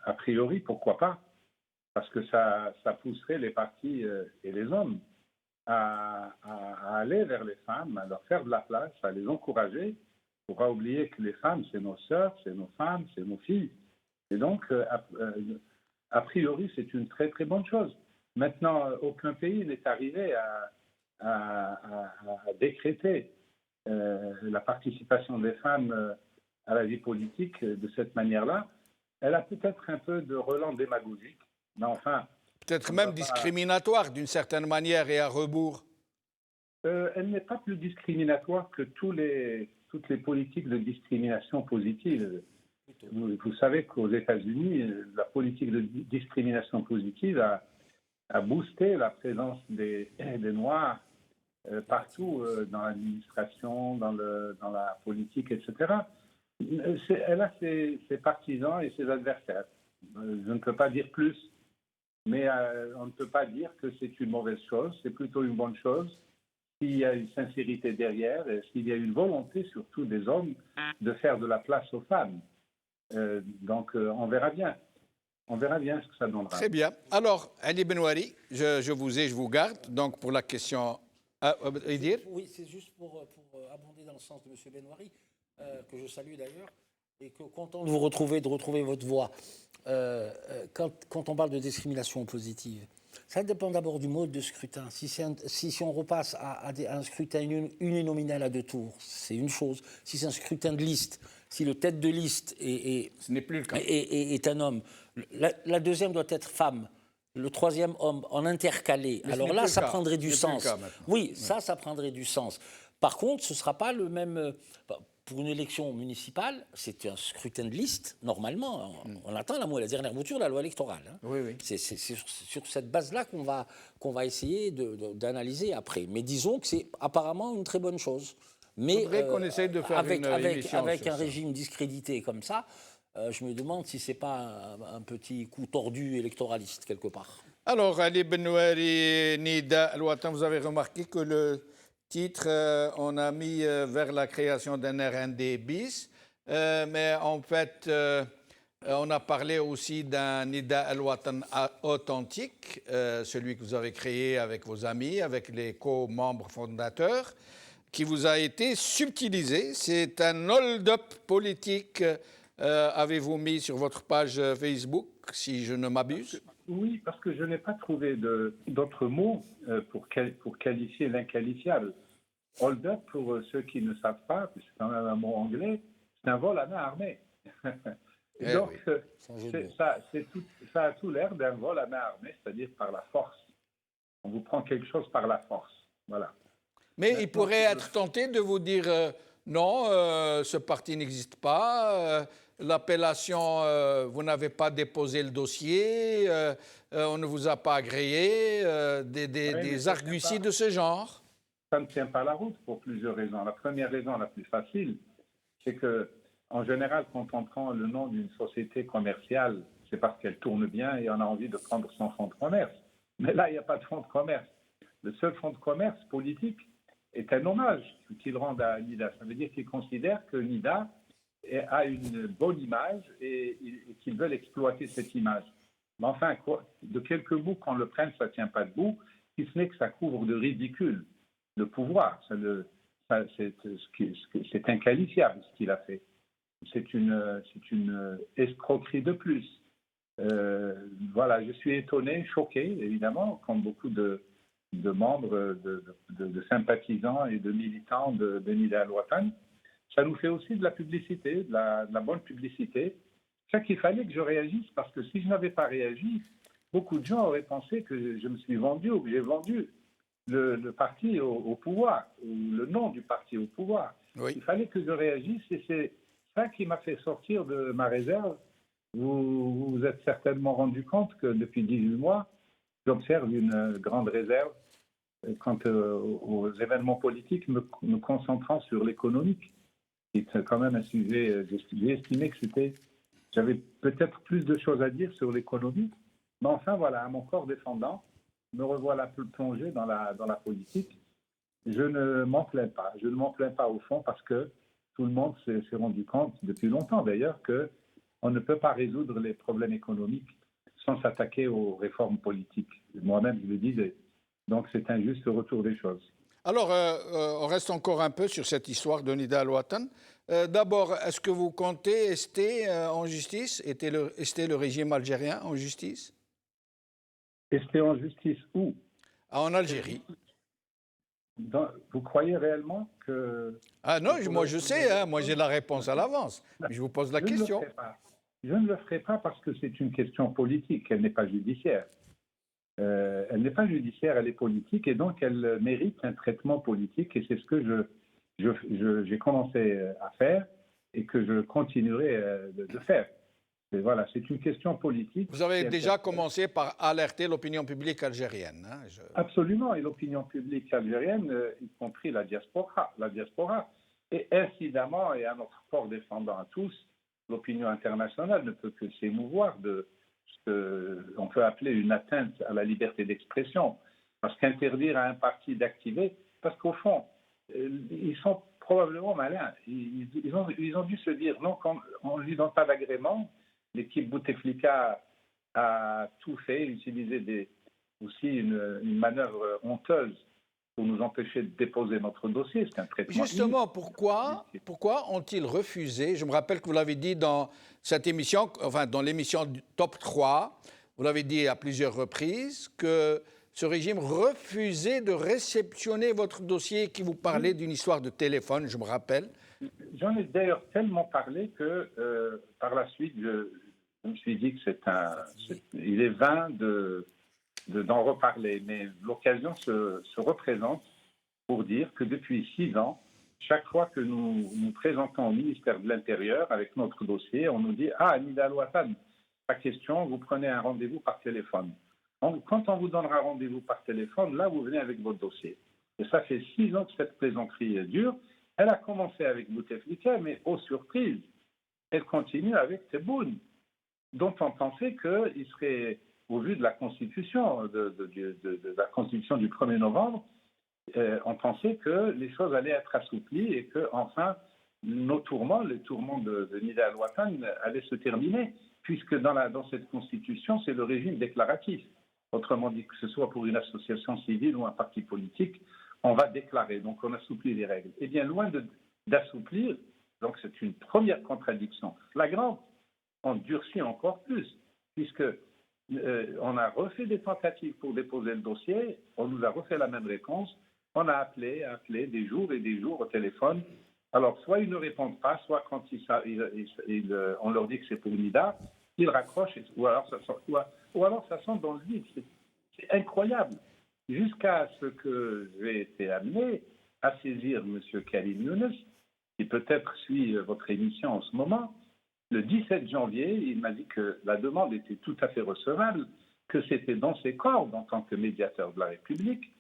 A priori, pourquoi pas? Parce que ça pousserait les partis et les hommes à aller vers les femmes, à leur faire de la place, à les encourager. Il ne faut pas oublier que les femmes, c'est nos sœurs, c'est nos femmes, c'est nos filles. Et donc, a priori, c'est une très très bonne chose. Maintenant, aucun pays n'est arrivé à décréter la participation des femmes à la vie politique de cette manière-là. Elle a peut-être un peu de relent démagogique, mais enfin... Peut-être même discriminatoire d'une certaine manière et à rebours. Elle n'est pas plus discriminatoire que toutes les politiques de discrimination positive. Vous savez qu'aux États-Unis, la politique de discrimination positive a boosté la présence des Noirs partout dans l'administration, dans la politique, etc. Elle a ses partisans et ses adversaires. Je ne peux pas dire plus, mais on ne peut pas dire que c'est une mauvaise chose, c'est plutôt une bonne chose s'il y a une sincérité derrière et s'il y a une volonté surtout des hommes de faire de la place aux femmes. Donc on verra bien. On verra bien ce que ça donnera. Très bien. Alors, Ali Benouari, je vous garde. Donc pour la question... dire Oui, c'est juste pour abonder dans le sens de M. Benouari, que je salue d'ailleurs, et que content de vous retrouver, de retrouver votre voix. Quand on parle de discrimination positive, ça dépend d'abord du mode de scrutin. Si on repasse à un scrutin uninominal à 2 tours, c'est une chose. Si c'est un scrutin de liste, si le tête de liste ce n'est plus le cas. est un homme, la deuxième doit être femme. Le troisième homme en intercalé. Mais alors là, ça prendrait du sens. Oui, ouais. ça prendrait du sens. Par contre, ce ne sera pas le même... Pour une élection municipale, c'est un scrutin de liste, normalement. On attend la dernière mouture de la loi électorale. Hein. Oui. C'est sur cette base-là qu'on va essayer d'analyser après. Mais disons que c'est apparemment une très bonne chose. Mais il faudrait qu'on essaye de faire une émission avec sur un ça. Régime discrédité comme ça, je me demande si ce n'est pas un petit coup tordu électoraliste quelque part. Alors, Ali Benouari, Nida Al-Watan, vous avez remarqué que le titre, on a mis vers la création d'un RND bis, mais en fait, on a parlé aussi d'un Nida Al-Watan authentique, celui que vous avez créé avec vos amis, avec les co-membres fondateurs, qui vous a été subtilisé. C'est un hold-up politique, avez-vous mis sur votre page Facebook, si je ne m'abuse? Oui, parce que je n'ai pas trouvé d'autres mots pour qualifier l'inqualifiable. Hold up, pour ceux qui ne savent pas, c'est quand même un mot anglais, c'est un vol à main armée. Donc, ça a tout l'air d'un vol à main armée, c'est-à-dire par la force. On vous prend quelque chose par la force. Voilà. Mais il pourrait être tenté de vous dire non, ce parti n'existe pas. L'appellation, vous n'avez pas déposé le dossier, on ne vous a pas agréé, des arguties de ce genre. Ça ne tient pas la route pour plusieurs raisons. La première raison, la plus facile, c'est que, en général, quand on prend le nom d'une société commerciale, c'est parce qu'elle tourne bien et on a envie de prendre son fonds de commerce. Mais là, il n'y a pas de fonds de commerce. Le seul fonds de commerce politique est un hommage qu'ils rendent à Nida. Ça veut dire qu'ils considèrent que Nida a une bonne image et qu'ils veulent exploiter cette image. Mais enfin, de quelques bouts qu'on le prenne, ça ne tient pas debout, si ce n'est que ça couvre de ridicule le pouvoir. C'est inqualifiable ce qu'il a fait. C'est une escroquerie de plus. Voilà, je suis étonné, choqué, évidemment, comme beaucoup de membres, de sympathisants et de militants de Nida Al-Watan. Ça nous fait aussi de la publicité, de la bonne publicité. C'est ça qu'il fallait que je réagisse, parce que si je n'avais pas réagi, beaucoup de gens auraient pensé que je me suis vendu ou que j'ai vendu le parti au pouvoir, ou le nom du parti au pouvoir. Oui. Il fallait que je réagisse et c'est ça qui m'a fait sortir de ma réserve. Vous vous êtes certainement rendu compte que depuis 18 mois, j'observe une grande réserve quant aux événements politiques, me concentrant sur l'économique, qui est quand même un sujet, j'ai estimé que j'avais peut-être plus de choses à dire sur l'économie, mais enfin voilà, à mon corps défendant, me revoilà plongé dans la politique. Je ne m'en plains pas. Je ne m'en plains pas au fond parce que tout le monde s'est rendu compte, depuis longtemps d'ailleurs, qu'on ne peut pas résoudre les problèmes économiques sans s'attaquer aux réformes politiques. Moi-même, je le disais. Donc c'est un juste retour des choses. Alors, on reste encore un peu sur cette histoire de Nida Al-Watan. D'abord, est-ce que vous comptez ester en justice, ester le régime algérien en justice? Ester en justice où? En Algérie. Vous croyez réellement que... Ah non, moi je sais, hein, moi j'ai la réponse à l'avance. Je vous pose la question. Je ne le ferai pas parce que c'est une question politique, elle n'est pas judiciaire. Elle n'est pas judiciaire, elle est politique et donc elle mérite un traitement politique et c'est ce que j'ai commencé à faire et que je continuerai de faire. Et voilà, c'est une question politique. Vous avez déjà commencé par alerter l'opinion publique algérienne. Hein, Absolument, et l'opinion publique algérienne, y compris la diaspora. Et incidemment, et à notre corps défendant à tous, l'opinion internationale ne peut que s'émouvoir de ce qu'on peut appeler une atteinte à la liberté d'expression. Parce qu'interdire à un parti d'activer, parce qu'au fond, ils sont probablement malins. Ils ont dû se dire, non, quand on ne lui donne pas d'agrément, l'équipe Bouteflika a tout fait, utilisé aussi une manœuvre honteuse pour nous empêcher de déposer notre dossier. C'est un traitement. Justement, pourquoi ont-ils refusé? Je me rappelle que vous l'avez dit dans cette émission, enfin dans l'émission du Top 3, vous l'avez dit à plusieurs reprises, que ce régime refusait de réceptionner votre dossier qui vous parlait d'une histoire de téléphone, je me rappelle. J'en ai d'ailleurs tellement parlé que par la suite, je me suis dit que il est vain d'en reparler. Mais l'occasion se représente pour dire que depuis 6 ans, chaque fois que nous nous présentons au ministère de l'Intérieur avec notre dossier, on nous dit « Ah, Nida Al-Watan, pas question, vous prenez un rendez-vous par téléphone. Quand on vous donnera rendez-vous par téléphone, là, vous venez avec votre dossier. » Et ça fait 6 ans que cette plaisanterie dure. Elle a commencé avec Bouteflika, mais aux surprises, elle continue avec Tebboune, dont on pensait qu'il serait, au vu de la Constitution, de la Constitution du 1er novembre, on pensait que les choses allaient être assouplies et que, enfin, les tourments de Nida Al-Watan allaient se terminer, puisque dans cette Constitution, c'est le régime déclaratif. Autrement dit, que ce soit pour une association civile ou un parti politique, on va déclarer, donc on assouplit les règles. Eh bien, loin d'assouplir, donc c'est une première contradiction flagrante, on durcit encore plus, puisque on a refait des tentatives pour déposer le dossier, on nous a refait la même réponse, on a appelé des jours et des jours au téléphone. Alors, soit ils ne répondent pas, soit quand on leur dit que c'est pour Nida, ils raccrochent, ou alors ça sent dans le vide. C'est incroyable. Jusqu'à ce que j'ai été amené à saisir M. Karim Younes, qui peut-être suit votre émission en ce moment. Le 17 janvier, il m'a dit que la demande était tout à fait recevable, que c'était dans ses cordes en tant que médiateur de la République.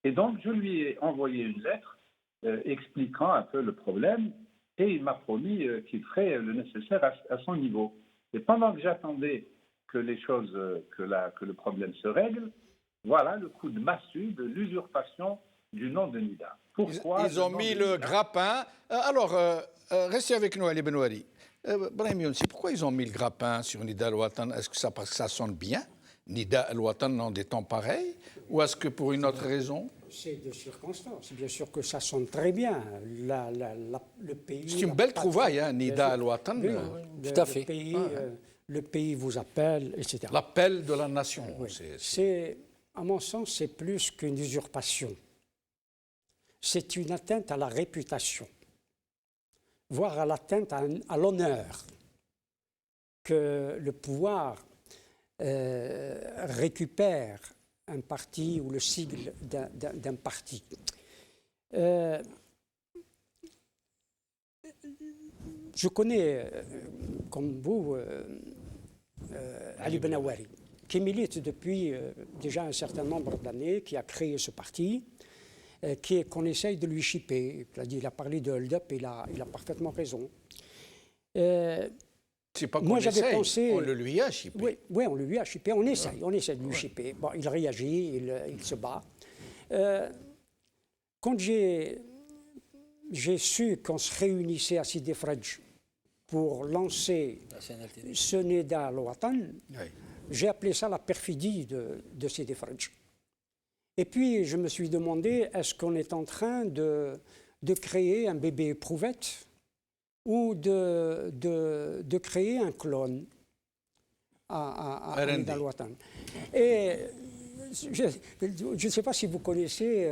Et donc, je lui ai envoyé une lettre expliquant un peu le problème et il m'a promis qu'il ferait le nécessaire à son niveau. Et pendant que j'attendais que les choses, que le problème se règle, voilà le coup de massue de l'usurpation du nom de Nida. Pourquoi ils ont mis le grappin. Alors, restez avec nous, Ali Benouari. Brahim Younsi, pourquoi ils ont mis le grappin sur Nida Al-Watan? Est-ce que ça parce que ça sonne bien, Nida Al-Watan, dans des temps pareils? Ou est-ce que pour une autre raison? C'est de circonstances. Bien sûr que ça sonne très bien. Le pays. C'est une belle trouvaille, hein, Nida Al-Watan. Oui, tout à fait. Le pays vous appelle, etc. L'appel de la nation. Oui. À mon sens, c'est plus qu'une usurpation. C'est une atteinte à la réputation, voire à l'atteinte à l'honneur que le pouvoir récupère un parti ou le sigle d'un parti. Je connais, comme vous, Ali Benouari, qui milite depuis déjà un certain nombre d'années, qui a créé ce parti. qu'on essaye de lui chipper. Il a parlé de hold-up, il a parfaitement raison. C'est pas qu'on Moi, j'avais essaye, pensé... on le lui a chippé. Oui, on le lui a chippé, on essaye de lui chipper. Bon, il réagit, il se bat. Quand j'ai su qu'on se réunissait à Sidi Fredj pour lancer ce Nida al-Watan, j'ai appelé ça la perfidie de Sidi Fredj. Et puis, je me suis demandé, est-ce qu'on est en train de créer un bébé éprouvette ou de créer un clone à Nida al-Watan. Et je ne sais pas si vous connaissez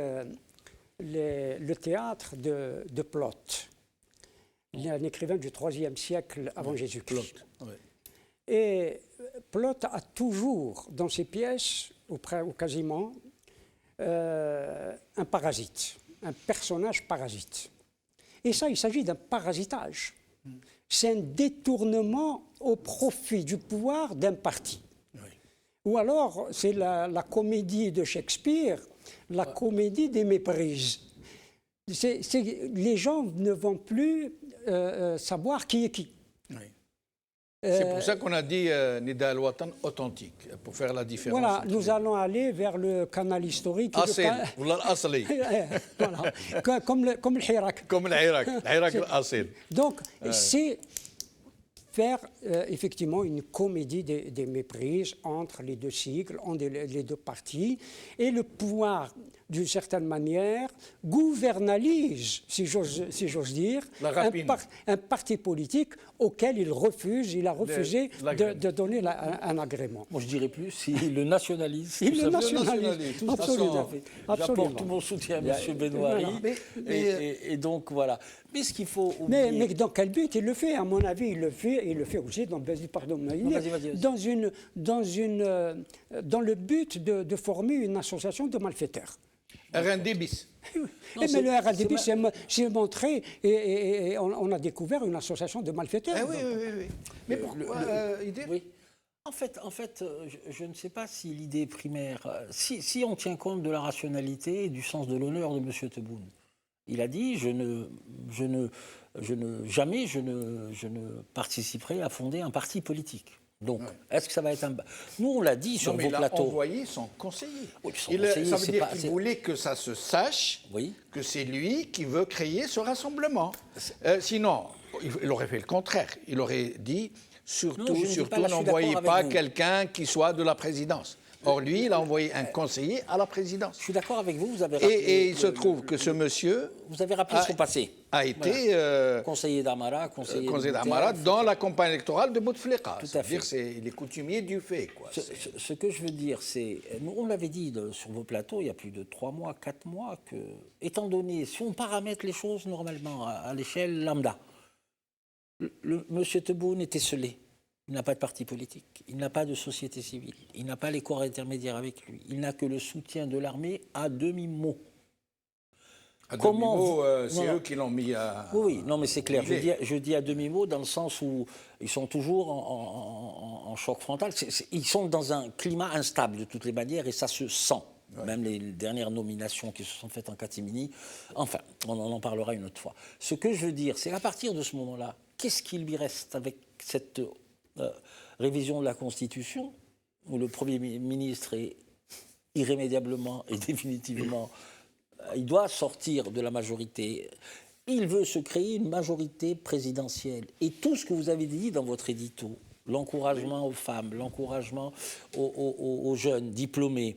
le théâtre de Plaute. Il est un écrivain du IIIe siècle avant Jésus-Christ. Et Plaute a toujours, dans ses pièces, ou quasiment, un parasite, un personnage parasite. Et ça, il s'agit d'un parasitage. C'est un détournement au profit du pouvoir d'un parti. Ou alors, c'est la comédie de Shakespeare, la comédie des méprises. Les gens ne vont plus savoir qui est qui. C'est pour ça qu'on a dit Nida al-Watan authentique, pour faire la différence. Voilà, nous allons aller vers le canal historique. Asli. Voilà, comme le Hirak. Comme l'Irak, l'Asil. Donc, c'est faire effectivement une comédie des méprises entre les deux cycles, entre les deux partis, et le pouvoir, d'une certaine manière, gouvernalise, si j'ose dire, un parti politique auquel il a refusé de donner un agrément. Moi, je dirais plus, il le nationalise. Il le nationalise, absolument. J'apporte tout mon soutien à M. Benoît. Et donc, voilà. Mais ce qu'il faut oublier... Mais dans quel but il le fait? À mon avis, il le fait aussi, dans le but de former une association de malfaiteurs. RND bis. Mais le RND s'est montré et on a découvert une association de malfaiteurs. Oui. Mais pourquoi oui. En fait, je ne sais pas si l'idée primaire... Si on tient compte de la rationalité et du sens de l'honneur de M. Tebboune, il a dit jamais je ne participerai à fonder un parti politique. Donc, est-ce que ça va être un... Nous, on l'a dit sur vos plateaux. Il a envoyé son conseiller. Oui, ça veut dire qu'il voulait que ça se sache que c'est lui qui veut créer ce rassemblement. Sinon, il aurait fait le contraire. Il aurait dit, surtout, n'envoyez pas quelqu'un qui soit de la présidence. Or, lui, il a envoyé un conseiller à la présidence. Je suis d'accord avec vous, vous avez rappelé... Et il se trouve que ce monsieur... Vous avez rappelé son passé. A été... conseiller d'Amara, conseiller d'Amara dans la campagne électorale de Bouteflika. C'est-à-dire il est coutumier du fait. Quoi. Ce que je veux dire, c'est... On l'avait dit sur vos plateaux, il y a plus de 3 mois, 4 mois, que, étant donné, si on paramètre les choses normalement à l'échelle lambda, M. Tebboune était scellé. Il n'a pas de parti politique, il n'a pas de société civile, il n'a pas les corps intermédiaires avec lui, il n'a que le soutien de l'armée à demi-mot. À demi-mot, c'est eux qui l'ont mis à... Oui, non mais c'est clair, je dis à demi-mot dans le sens où ils sont toujours en choc frontal, ils sont dans un climat instable de toutes les manières et ça se sent. Même les dernières nominations qui se sont faites en catimini, enfin, on en parlera une autre fois. Ce que je veux dire, c'est qu'à partir de ce moment-là, qu'est-ce qu'il lui reste avec cette... révision de la Constitution, où le Premier ministre est irrémédiablement et définitivement... il doit sortir de la majorité. Il veut se créer une majorité présidentielle. Et tout ce que vous avez dit dans votre édito, l'encouragement aux femmes, l'encouragement aux jeunes diplômés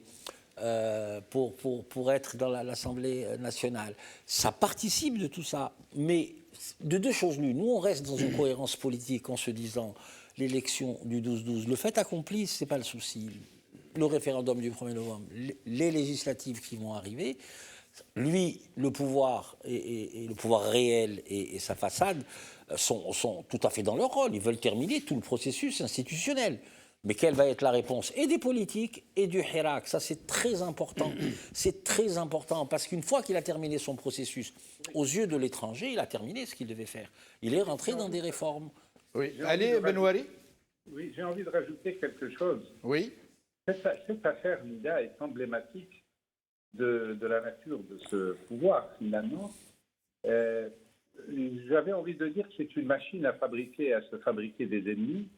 pour être dans l'Assemblée nationale, ça participe de tout ça. Mais de deux choses l'une. Nous, on reste dans une cohérence politique en se disant... l'élection du 12-12, le fait accompli, ce n'est pas le souci. Le référendum du 1er novembre, les législatives qui vont arriver, lui, le pouvoir et le pouvoir réel et sa façade sont tout à fait dans leur rôle. Ils veulent terminer tout le processus institutionnel. Mais quelle va être la réponse et des politiques et du Hirak? Ça, c'est très important. C'est très important parce qu'une fois qu'il a terminé son processus, aux yeux de l'étranger, il a terminé ce qu'il devait faire. Il est rentré dans des réformes. Oui. Allez, Benouari. Oui, j'ai envie de rajouter quelque chose. Oui. Cette affaire Nida est emblématique de la nature de ce pouvoir, finalement, j'avais envie de dire que c'est une machine à se fabriquer des ennemis.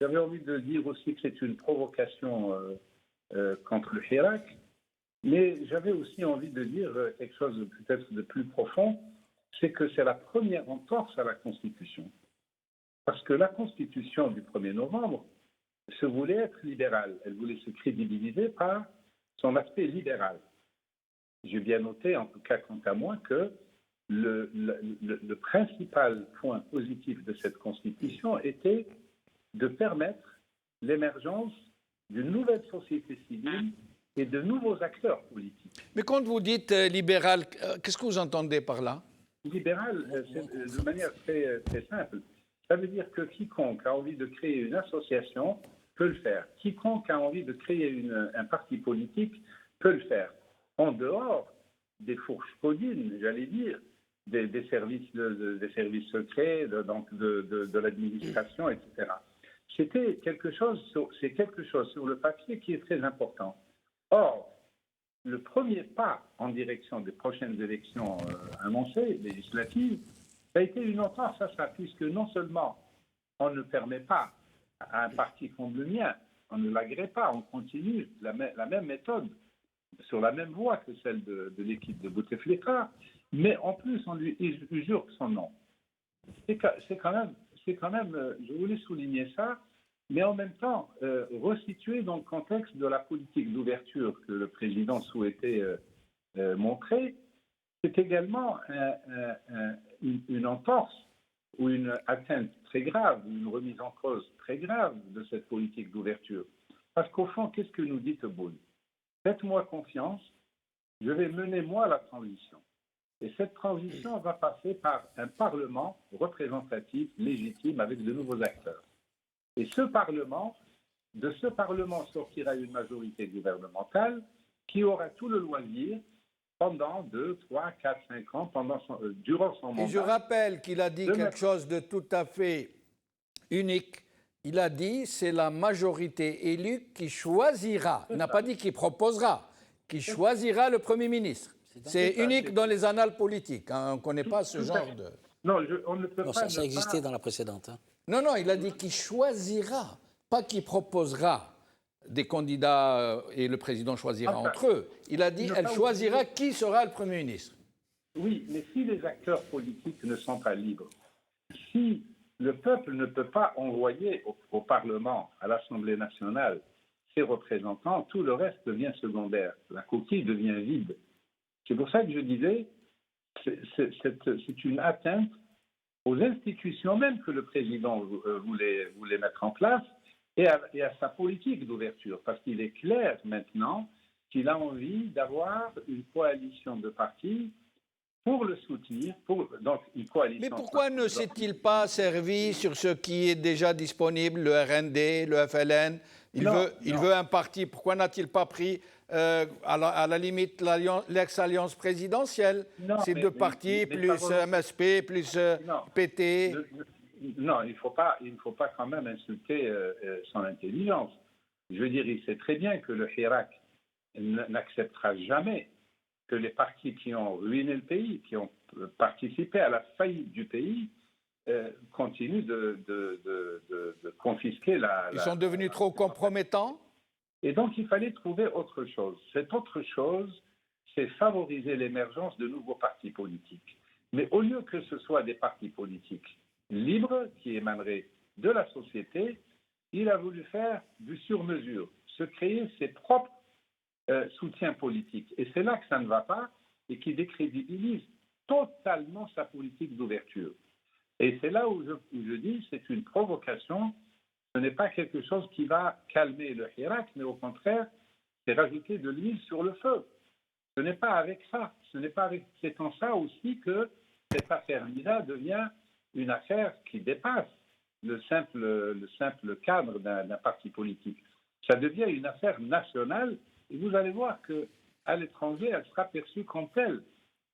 J'avais envie de dire aussi que c'est une provocation contre le Hirak. Mais j'avais aussi envie de dire quelque chose peut-être de plus profond, c'est que c'est la première entorse à la Constitution. Parce que la Constitution du 1er novembre se voulait être libérale. Elle voulait se crédibiliser par son aspect libéral. J'ai bien noté, en tout cas quant à moi, que le principal point positif de cette Constitution était de permettre l'émergence d'une nouvelle société civile et de nouveaux acteurs politiques. Mais quand vous dites libéral, qu'est-ce que vous entendez par là? Libéral, de manière très, très simple. Ça veut dire que quiconque a envie de créer une association peut le faire. Quiconque a envie de créer un parti politique peut le faire. En dehors des fourches codines, j'allais dire, des services secrets, de l'administration, etc. C'est quelque chose sur le papier qui est très important. Or, le premier pas en direction des prochaines élections annoncées, législatives, ça a été une entorse à ça, puisque non seulement on ne permet pas à un parti comme le mien, on ne l'agrée pas, on continue la même méthode, sur la même voie que celle de l'équipe de Bouteflika, mais en plus on lui usurpe son nom. C'est quand même, je voulais souligner ça, mais en même temps resituer dans le contexte de la politique d'ouverture que le président souhaitait montrer. C'est également une entorse ou une atteinte très grave, une remise en cause très grave de cette politique d'ouverture. Parce qu'au fond, qu'est-ce que nous dit Tebboune? Faites-moi confiance, je vais mener moi la transition. Et cette transition va passer par un Parlement représentatif, légitime, avec de nouveaux acteurs. Et de ce Parlement sortira une majorité gouvernementale qui aura tout le loisir pendant 2, 3, 4, 5 ans, durant son mandat. Et je rappelle qu'il a dit quelque chose de tout à fait unique. Il a dit c'est la majorité élue qui choisira. Il n'a pas dit qui proposera, qui choisira le Premier ministre. C'est unique dans les annales politiques. Hein. On ne connaît pas ce genre de... Non, on ne peut Non, pas... ça existait dans la précédente. Hein. Non, il a dit qui choisira, pas qui proposera des candidats et le président choisira entre eux. Il a dit elle choisira qui sera le Premier ministre. Oui, mais si les acteurs politiques ne sont pas libres, si le peuple ne peut pas envoyer au Parlement, à l'Assemblée nationale, ses représentants, tout le reste devient secondaire. La coquille devient vide. C'est pour ça que je disais, c'est une atteinte aux institutions même que le président voulait mettre en place et à sa politique d'ouverture. Parce qu'il est clair maintenant qu'il a envie d'avoir une coalition de partis pour le soutenir, donc une coalition. Mais pourquoi ne s'est-il pas servi sur ce qui est déjà disponible, le RND, le FLN? Il veut un parti. Pourquoi n'a-t-il pas pris, à la limite, l'ex-alliance présidentielle? Ces deux partis, plus MSP, plus PT. Non, il ne faut pas quand même insulter son intelligence. Je veux dire, il sait très bien que le Hirak n'acceptera jamais que les partis qui ont ruiné le pays, qui ont participé à la faillite du pays, continuent de confisquer Ils sont devenus trop compromettants? Et donc, il fallait trouver autre chose. Cette autre chose, c'est favoriser l'émergence de nouveaux partis politiques. Mais au lieu que ce soit des partis politiques libres, qui émaneraient de la société, il a voulu faire du sur-mesure, se créer ses propres soutiens politiques. Et c'est là que ça ne va pas et qui décrédibilise totalement sa politique d'ouverture. Et c'est là où je dis c'est une provocation. Ce n'est pas quelque chose qui va calmer le Hirak, mais au contraire, c'est rajouter de l'huile sur le feu. Ce n'est pas avec ça. C'est en ça aussi que cette affaire Nida devient une affaire qui dépasse le simple cadre d'un parti politique. Ça devient une affaire nationale et vous allez voir qu'à l'étranger, elle sera perçue comme telle.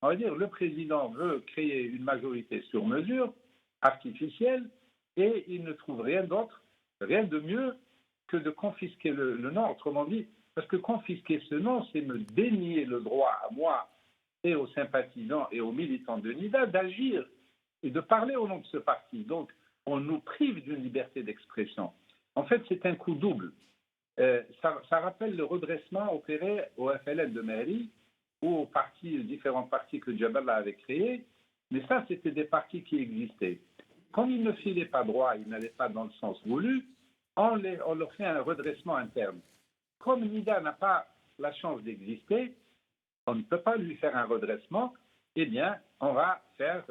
On va dire le président veut créer une majorité sur mesure, artificielle, et il ne trouve rien de mieux que de confisquer le Nord. Autrement dit, Parce que confisquer ce nom, c'est me dénier le droit à moi et aux sympathisants et aux militants de NIDA d'agir et de parler au nom de ce parti. Donc, on nous prive d'une liberté d'expression. En fait, c'est un coup double. Ça rappelle le redressement opéré au FLN de Mairie ou aux différents partis que Jabala avait créés. Mais ça, c'était des partis qui existaient. Comme ils ne filaient pas droit, ils n'allaient pas dans le sens voulu, on leur fait un redressement interne. Comme NIDA n'a pas la chance d'exister, on ne peut pas lui faire un redressement, eh bien, on va faire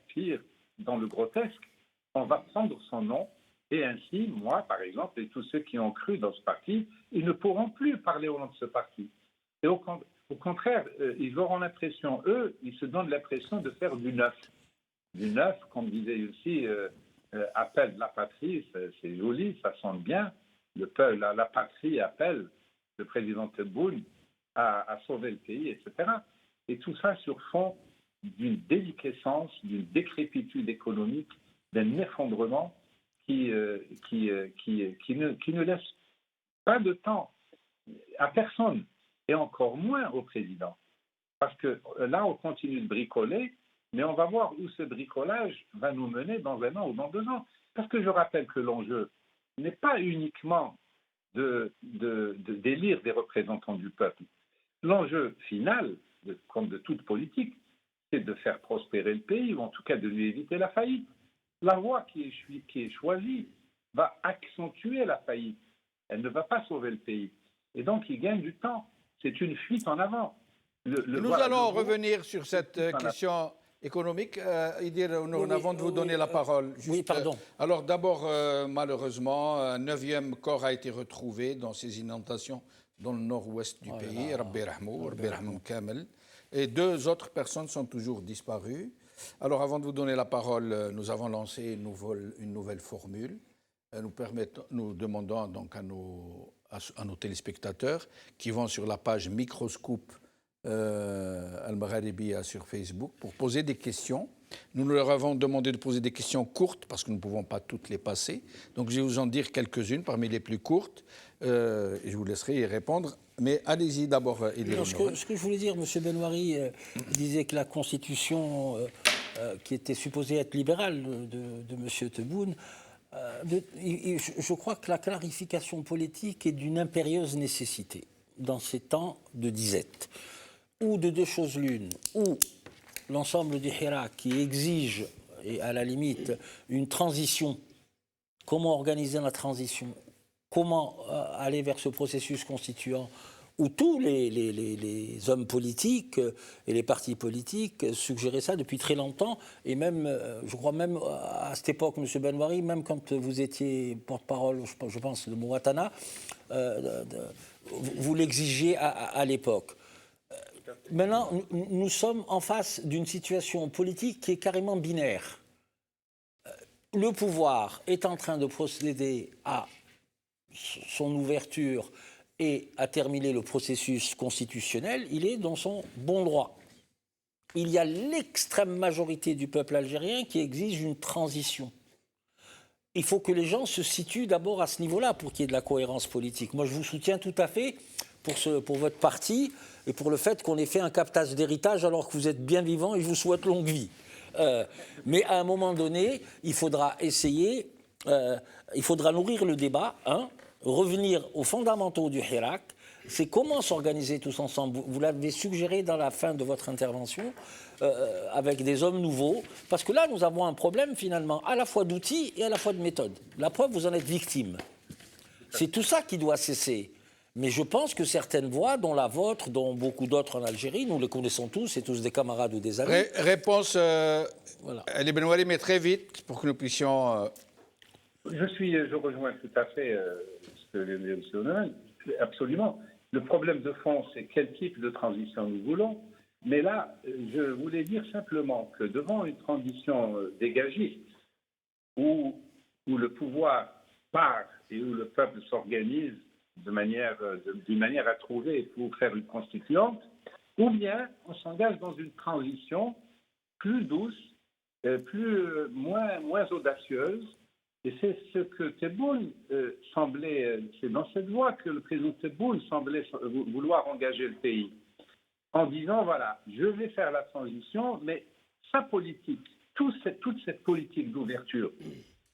pire dans le grotesque. On va prendre son nom, et ainsi, moi, par exemple, et tous ceux qui ont cru dans ce parti, ils ne pourront plus parler au nom de ce parti. Et au contraire, ils auront l'impression, eux, ils se donnent l'impression de faire du neuf. Du neuf, comme disait aussi, appelle la patrie, c'est joli, ça sonne bien. Le peuple, la patrie appelle le président Tebboune à sauver le pays, etc. Et tout ça sur fond d'une déliquescence, d'une décrépitude économique, d'un effondrement qui ne laisse pas de temps à personne, et encore moins au président. Parce que là, on continue de bricoler, mais on va voir où ce bricolage va nous mener dans 1 an ou dans 2 ans. Parce que je rappelle que l'enjeu n'est pas uniquement d'élire des représentants du peuple. L'enjeu final, comme de toute politique, c'est de faire prospérer le pays, ou en tout cas de lui éviter la faillite. La voie qui est choisie va accentuer la faillite. Elle ne va pas sauver le pays. Et donc, il gagne du temps. C'est une fuite en avant. Nous allons revenir sur cette question économique. Idir, avant de vous donner la parole. Oui, pardon. Alors d'abord, malheureusement, un 9e corps a été retrouvé dans ces inondations dans le nord-ouest du pays. Rabbi Rahmou, Rabbi Rahmou Kamel. Et 2 autres personnes sont toujours disparues. Alors avant de vous donner la parole, nous avons lancé une nouvelle formule. Nous demandons donc à nos téléspectateurs qui vont sur la page Microscope Al-Magharibiya sur Facebook pour poser des questions. Nous leur avons demandé de poser des questions courtes parce que nous ne pouvons pas toutes les passer. Donc je vais vous en dire quelques-unes parmi les plus courtes et je vous laisserai y répondre. Mais allez-y d'abord. Ce que je voulais dire, M. Benouari disait que la Constitution qui était supposée être libérale de M. Tebboune, je crois que la clarification politique est d'une impérieuse nécessité dans ces temps de disette. Ou de 2 choses l'une, ou l'ensemble du Hirak qui exige, et à la limite, une transition. Comment organiser la transition? Comment aller vers ce processus constituant où tous les hommes politiques et les partis politiques suggéraient ça depuis très longtemps, et même, je crois même à cette époque, M. Benouari, même quand vous étiez porte-parole, je pense, de Mouatana, vous l'exigiez à l'époque. Maintenant, nous sommes en face d'une situation politique qui est carrément binaire. Le pouvoir est en train de procéder à son ouverture et à terminer le processus constitutionnel. Il est dans son bon droit. Il y a l'extrême majorité du peuple algérien qui exige une transition. Il faut que les gens se situent d'abord à ce niveau-là pour qu'il y ait de la cohérence politique. Moi, je vous soutiens tout à fait pour votre parti et pour le fait qu'on ait fait un captage d'héritage alors que vous êtes bien vivant et je vous souhaite longue vie. Mais à un moment donné, il faudra essayer, il faudra nourrir le débat, revenir aux fondamentaux du Hirak. C'est comment s'organiser tous ensemble. Vous l'avez suggéré dans la fin de votre intervention, avec des hommes nouveaux, parce que là, nous avons un problème finalement, à la fois d'outils et à la fois de méthode. La preuve, vous en êtes victime. C'est tout ça qui doit cesser. Mais je pense que certaines voix, dont la vôtre, dont beaucoup d'autres en Algérie, nous les connaissons tous, c'est tous des camarades ou des amis. Réponse, Ali Benouari, mais très vite, pour que nous puissions... Je rejoins tout à fait ce que vient de dire M. Noël, absolument. Le problème de fond, c'est quel type de transition nous voulons. Mais là, je voulais dire simplement que devant une transition dégagiste, où le pouvoir part et où le peuple s'organise d'une manière à trouver pour faire une constituante, ou bien on s'engage dans une transition plus douce, moins audacieuse, Et c'est ce que Tebboune semblait, c'est dans cette voie que le président Tebboune semblait vouloir engager le pays, en disant, voilà, je vais faire la transition, mais sa politique, toute cette politique d'ouverture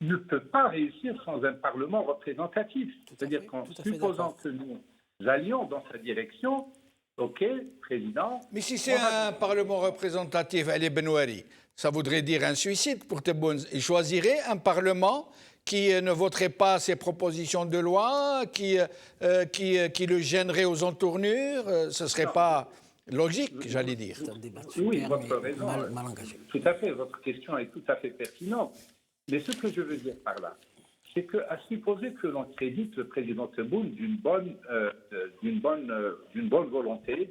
ne peut pas réussir sans un Parlement représentatif. C'est-à-dire qu'en supposant que nous allions dans sa direction, OK, président... Mais si c'est un Parlement représentatif, Ali Benouari, ça voudrait dire un suicide pour Tebboune. Il choisirait un Parlement qui ne voterait pas ses propositions de loi, qui le gênerait aux entournures. Ce ne serait pas logique, j'allais dire. C'est un débat Oui, super, votre mais raison. mal engagé. Tout à fait, votre question est tout à fait pertinente. Mais ce que je veux dire par là, c'est qu'à supposer que l'on crédite le président Tebboune d'une bonne volonté,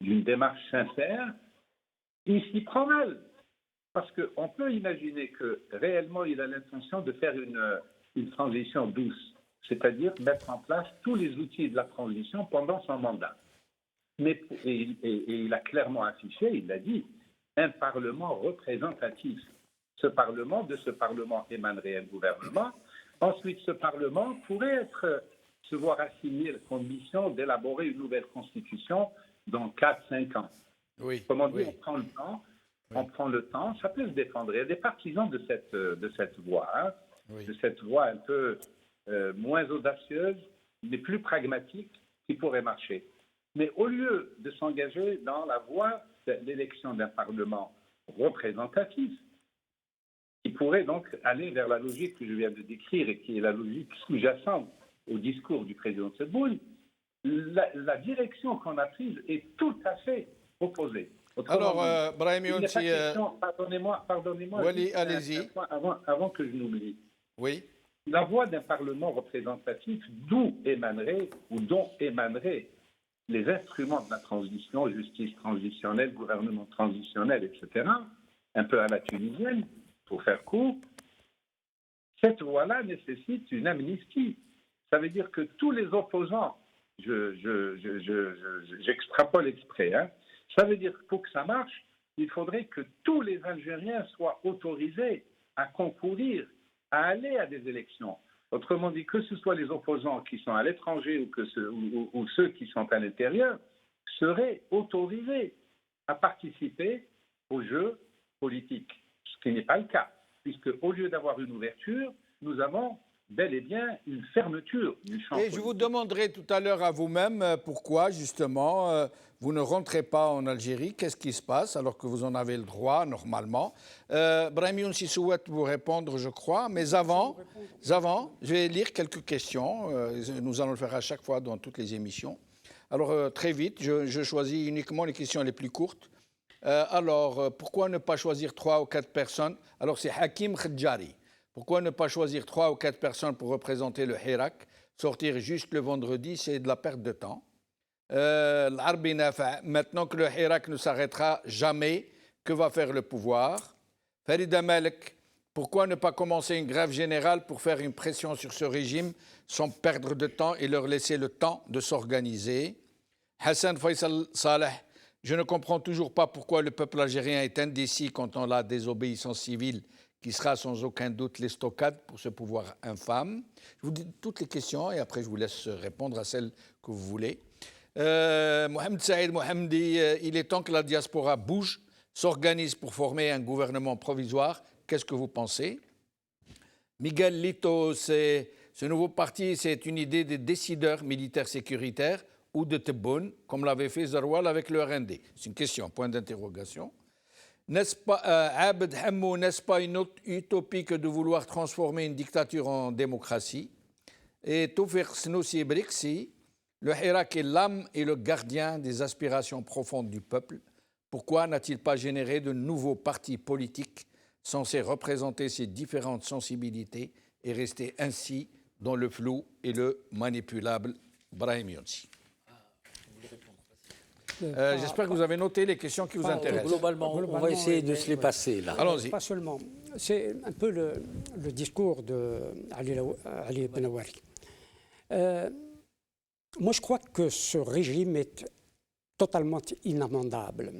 d'une démarche sincère, il s'y prend mal. Parce qu'on peut imaginer que réellement il a l'intention de faire une transition douce, c'est-à-dire mettre en place tous les outils de la transition pendant son mandat. Mais, et il a clairement affiché, il l'a dit, un Parlement représentatif. De ce Parlement émanerait un gouvernement. Ensuite, ce Parlement pourrait se voir assigner la condition d'élaborer une nouvelle constitution dans 4-5 ans. Oui. Comment dire, Oui. on prend le temps. Oui. On prend le temps, ça peut se défendre. Il y a des partisans de cette voie, hein, Oui. de cette voie un peu moins audacieuse, mais plus pragmatique, qui pourrait marcher. Mais au lieu de s'engager dans la voie de l'élection d'un Parlement représentatif, qui pourrait donc aller vers la logique que je viens de décrire et qui est la logique sous-jacente au discours du président Tebboune, la direction qu'on a prise est tout à fait opposée. Alors, Brahim il n'est pas Younsi, question, pardonnez-moi, Wally, juste allez-y. un point avant que je n'oublie. oui, La voie d'un Parlement représentatif dont émaneraient les instruments de la transition, justice transitionnelle, gouvernement transitionnel, etc., un peu à la tunisienne, pour faire court, cette voie-là nécessite une amnistie. Ça veut dire que tous les opposants, j'extrapole exprès, hein, ça veut dire que pour que ça marche, il faudrait que tous les Algériens soient autorisés à concourir, à aller à des élections. Autrement dit, que ce soit les opposants qui sont à l'étranger ou ceux qui sont à l'intérieur, seraient autorisés à participer au jeu politique. Ce qui n'est pas le cas, puisque au lieu d'avoir une ouverture, nous avons bel et bien une fermeture du champ et politique. je vous demanderai tout à l'heure à vous-même pourquoi, justement, vous ne rentrez pas en Algérie. Qu'est-ce qui se passe alors que vous en avez le droit, normalement? Brahim Younsi souhaite vous répondre, je crois. Mais avant, je vais lire quelques questions. Nous allons le faire à chaque fois dans toutes les émissions. Alors, très vite, je choisis uniquement les questions les plus courtes. Alors, pourquoi ne pas choisir 3 ou 4 personnes? Alors, c'est Hakim Khadjari. Pourquoi ne pas choisir 3 ou 4 personnes pour représenter le Hirak? Sortir juste le vendredi, c'est de la perte de temps. L'Arbi Nafa, maintenant que le Hirak ne s'arrêtera jamais, que va faire le pouvoir? Farida Malek, pourquoi ne pas commencer une grève générale pour faire une pression sur ce régime sans perdre de temps et leur laisser le temps de s'organiser? Hassan Faisal Saleh, je ne comprends toujours pas pourquoi le peuple algérien est indécis quand on a désobéissance civile qui sera sans aucun doute l'estocade pour ce pouvoir infâme. Je vous dis toutes les questions et après je vous laisse répondre à celles que vous voulez. Mohamed Saïd Mohamedi, il est temps que la diaspora bouge, s'organise pour former un gouvernement provisoire. Qu'est-ce que vous pensez? Miguel Lito, ce nouveau parti, c'est une idée des décideurs militaires sécuritaires ou de Tebboune, comme l'avait fait Zaroual avec le RND? C'est une question, point d'interrogation. N'est-ce pas, Abed Hammou, n'est-ce pas une utopie que de vouloir transformer une dictature en démocratie? Et Toufir Snoussi Brixi, le Hirak est l'âme et le gardien des aspirations profondes du peuple. Pourquoi n'a-t-il pas généré de nouveaux partis politiques censés représenter ces différentes sensibilités et rester ainsi dans le flou et le manipulable? Brahim Younsi. J'espère que vous avez noté les questions qui vous intéressent. Globalement, on va essayer de se les passer, là. Allons-y. Pas seulement. C'est un peu le discours d'Ali Benouari. Moi, je crois que ce régime est totalement inamendable.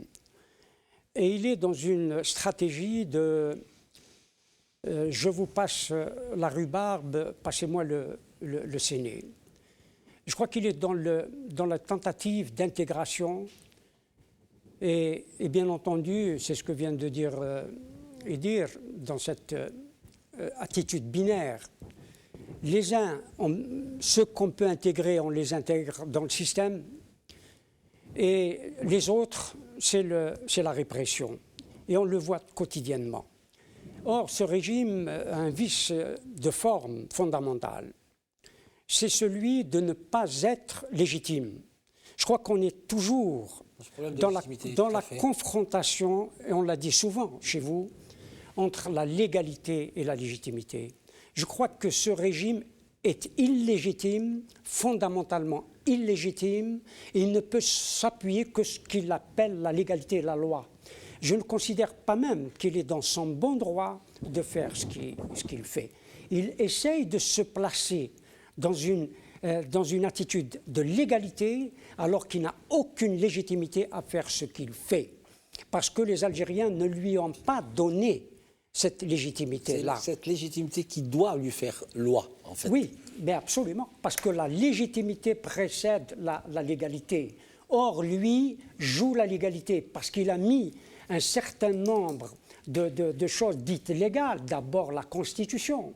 Et il est dans une stratégie je vous passe la rhubarbe, passez-moi le séné. Je crois qu'il est dans la tentative d'intégration et bien entendu, c'est ce que vient de dire Edir, dans cette attitude binaire. Les uns, ceux qu'on peut intégrer, on les intègre dans le système et les autres, c'est la répression. Et on le voit quotidiennement. Or, ce régime a un vice de forme fondamentale. C'est celui de ne pas être légitime. Je crois qu'on est toujours dans la confrontation, et on l'a dit souvent chez vous, entre la légalité et la légitimité. Je crois que ce régime est illégitime, fondamentalement illégitime, et il ne peut s'appuyer que ce qu'il appelle la légalité et la loi. Je ne considère pas même qu'il est dans son bon droit de faire ce qu'il fait. Il essaye de se placer dans une attitude de légalité alors qu'il n'a aucune légitimité à faire ce qu'il fait. Parce que les Algériens ne lui ont pas donné cette légitimité-là. C'est cette légitimité qui doit lui faire loi, en fait. Oui, mais absolument, parce que la légitimité précède la légalité. Or, lui joue la légalité parce qu'il a mis un certain nombre de choses dites légales. D'abord, la Constitution.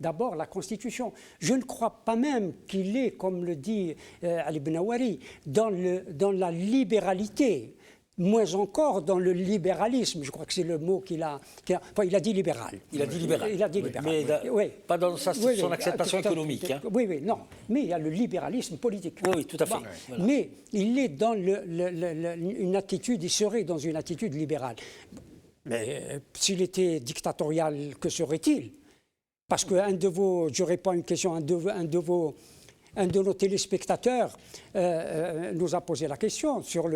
D'abord, la Constitution. Je ne crois pas même qu'il est, comme le dit Ali Benawari, dans la libéralité. Moins encore dans le libéralisme. Je crois que c'est le mot qu'il a. Enfin, il a dit libéral. Il a dit libéral. Il a dit libéral. Mais oui. Pas dans son acceptation économique. Hein. Oui, non. Mais il y a le libéralisme politique. Oui, tout à fait. Voilà. Mais il est dans une attitude, il serait dans une attitude libérale. Mais s'il était dictatorial, que serait-il? Parce qu'un de vos, je réponds à une question, un de nos téléspectateurs nous a posé la question sur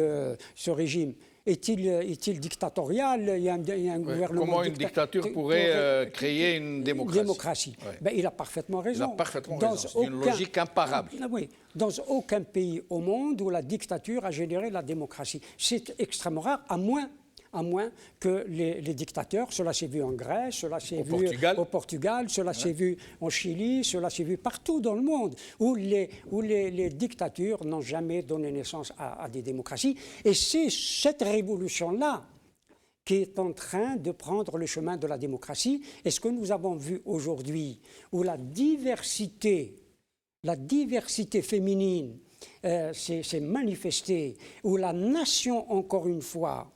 ce régime. Est-il dictatorial? Il y a un gouvernement. Comment une dictature pourrait créer une démocratie? Ouais. Ben, il a parfaitement raison. Il a parfaitement raison. C'est une logique imparable. Oui, dans aucun pays au monde où la dictature a généré la démocratie. C'est extrêmement rare, à moins que les dictateurs, cela s'est vu en Grèce, cela s'est vu au Portugal, cela s'est vu en Chili, cela s'est vu partout dans le monde, où les dictatures n'ont jamais donné naissance à des démocraties. Et c'est cette révolution-là qui est en train de prendre le chemin de la démocratie. Et ce que nous avons vu aujourd'hui, où la diversité féminine s'est manifestée, où la nation, encore une fois,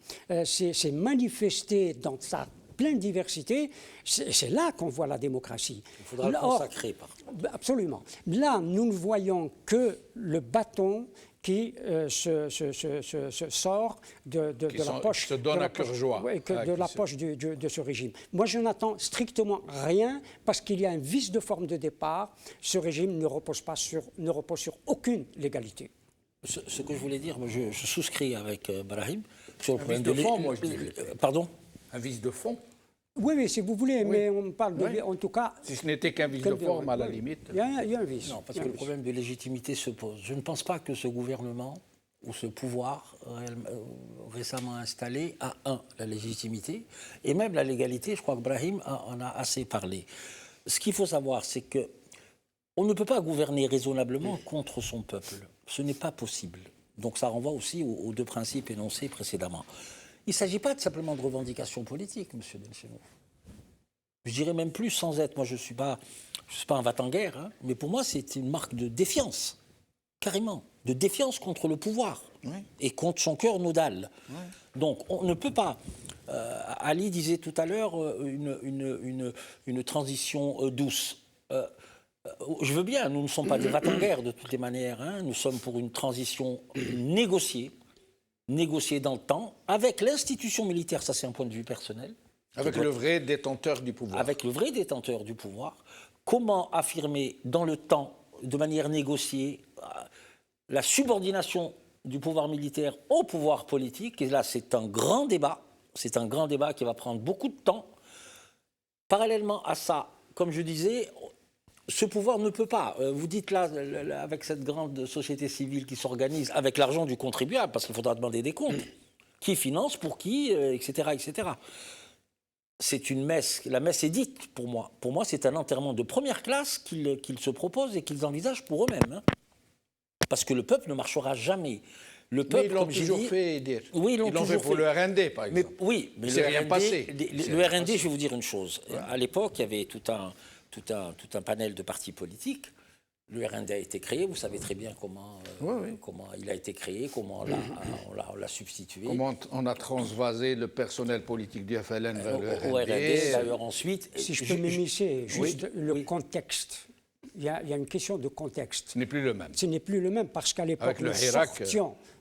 s'est manifestée dans sa pleine diversité, c'est là qu'on voit la démocratie. Il faudra le consacrer. Absolument. Là, nous ne voyons que le bâton qui sort de la poche, se donne à cœur joie. De la poche de ce régime. Moi, je n'attends strictement rien parce qu'il y a un vice de forme de départ. Ce régime ne repose sur aucune légalité. Ce que je voulais dire, je souscris avec Brahim sur le problème de fond, moi je dirais. Pardon? Un vice de fond? Oui, si vous voulez, mais on parle en tout cas... Si ce n'était qu'un vice de forme, à la limite... Il y a un vice. Non, parce que le problème de légitimité se pose. Je ne pense pas que ce gouvernement ou ce pouvoir récemment installé a, la légitimité, et même la légalité, je crois que Brahim en a assez parlé. Ce qu'il faut savoir, c'est qu'on ne peut pas gouverner raisonnablement contre son peuple. Ce n'est pas possible. Donc ça renvoie aussi aux deux principes énoncés précédemment. Il ne s'agit pas simplement de revendications politiques, M. Dencheno. Je dirais même plus, sans être, moi je ne suis pas un va-t-en-guerre, hein, mais pour moi c'est une marque de défiance, carrément, de défiance contre le pouvoir et contre son cœur nodal. Donc on ne peut pas, Ali disait tout à l'heure, une transition douce. Je veux bien, nous ne sommes pas des va-t-en-guerre de toutes les manières, hein, nous sommes pour une transition négociée dans le temps, avec l'institution militaire, ça c'est un point de vue personnel. Avec le vrai détenteur du pouvoir. Avec le vrai détenteur du pouvoir. Comment affirmer dans le temps, de manière négociée, la subordination du pouvoir militaire au pouvoir politique? Et là, c'est un grand débat. C'est un grand débat qui va prendre beaucoup de temps. Parallèlement à ça, comme je disais, ce pouvoir ne peut pas. Vous dites là, avec cette grande société civile qui s'organise, avec l'argent du contribuable, parce qu'il faudra demander des comptes, qui finance, pour qui, etc., etc. c'est une messe, la messe est dite pour moi. Pour moi, c'est un enterrement de première classe qu'ils se proposent et qu'ils envisagent pour eux-mêmes. Hein. Parce que le peuple ne marchera jamais. Le peuple, Mais ils l'ont comme j'ai toujours dit, fait dire. Oui, ils l'ont fait pour le RND, par mais, exemple. oui, mais C'est le rien RND, passé. le RND, je vais vous dire une chose. À l'époque, il y avait tout un panel de partis politiques. Le RND a été créé, vous savez très bien comment il a été créé, comment on l'a substitué. Comment on a transvasé le personnel politique du FLN vers le RND. Au RND, d'ailleurs, ensuite. Si je peux m'immiscer, juste le oui. contexte. Il y a une question de contexte. Ce n'est plus le même. Ce n'est plus le même parce qu'à l'époque,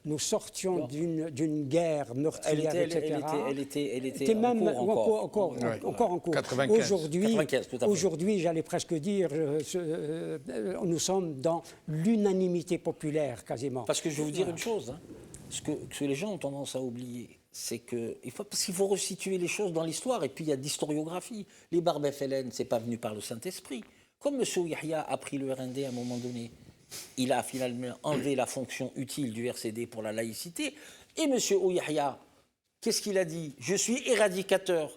nous sortions d'une guerre meurtrière, etc. Elle était même encore en cours. 95. Aujourd'hui, j'allais presque dire, nous sommes dans l'unanimité populaire quasiment. Parce que je vais vous dire une chose, hein, ce que les gens ont tendance à oublier, c'est parce qu'il faut resituer les choses dans l'histoire, et puis il y a de l'historiographie. Les Barbes FLN, ce n'est pas venu par le Saint-Esprit. Comme M. Yahya a pris le RND à un moment donné, il a finalement enlevé la fonction utile du RCD pour la laïcité. Et M. Yahya, qu'est-ce qu'il a dit? Je suis éradicateur.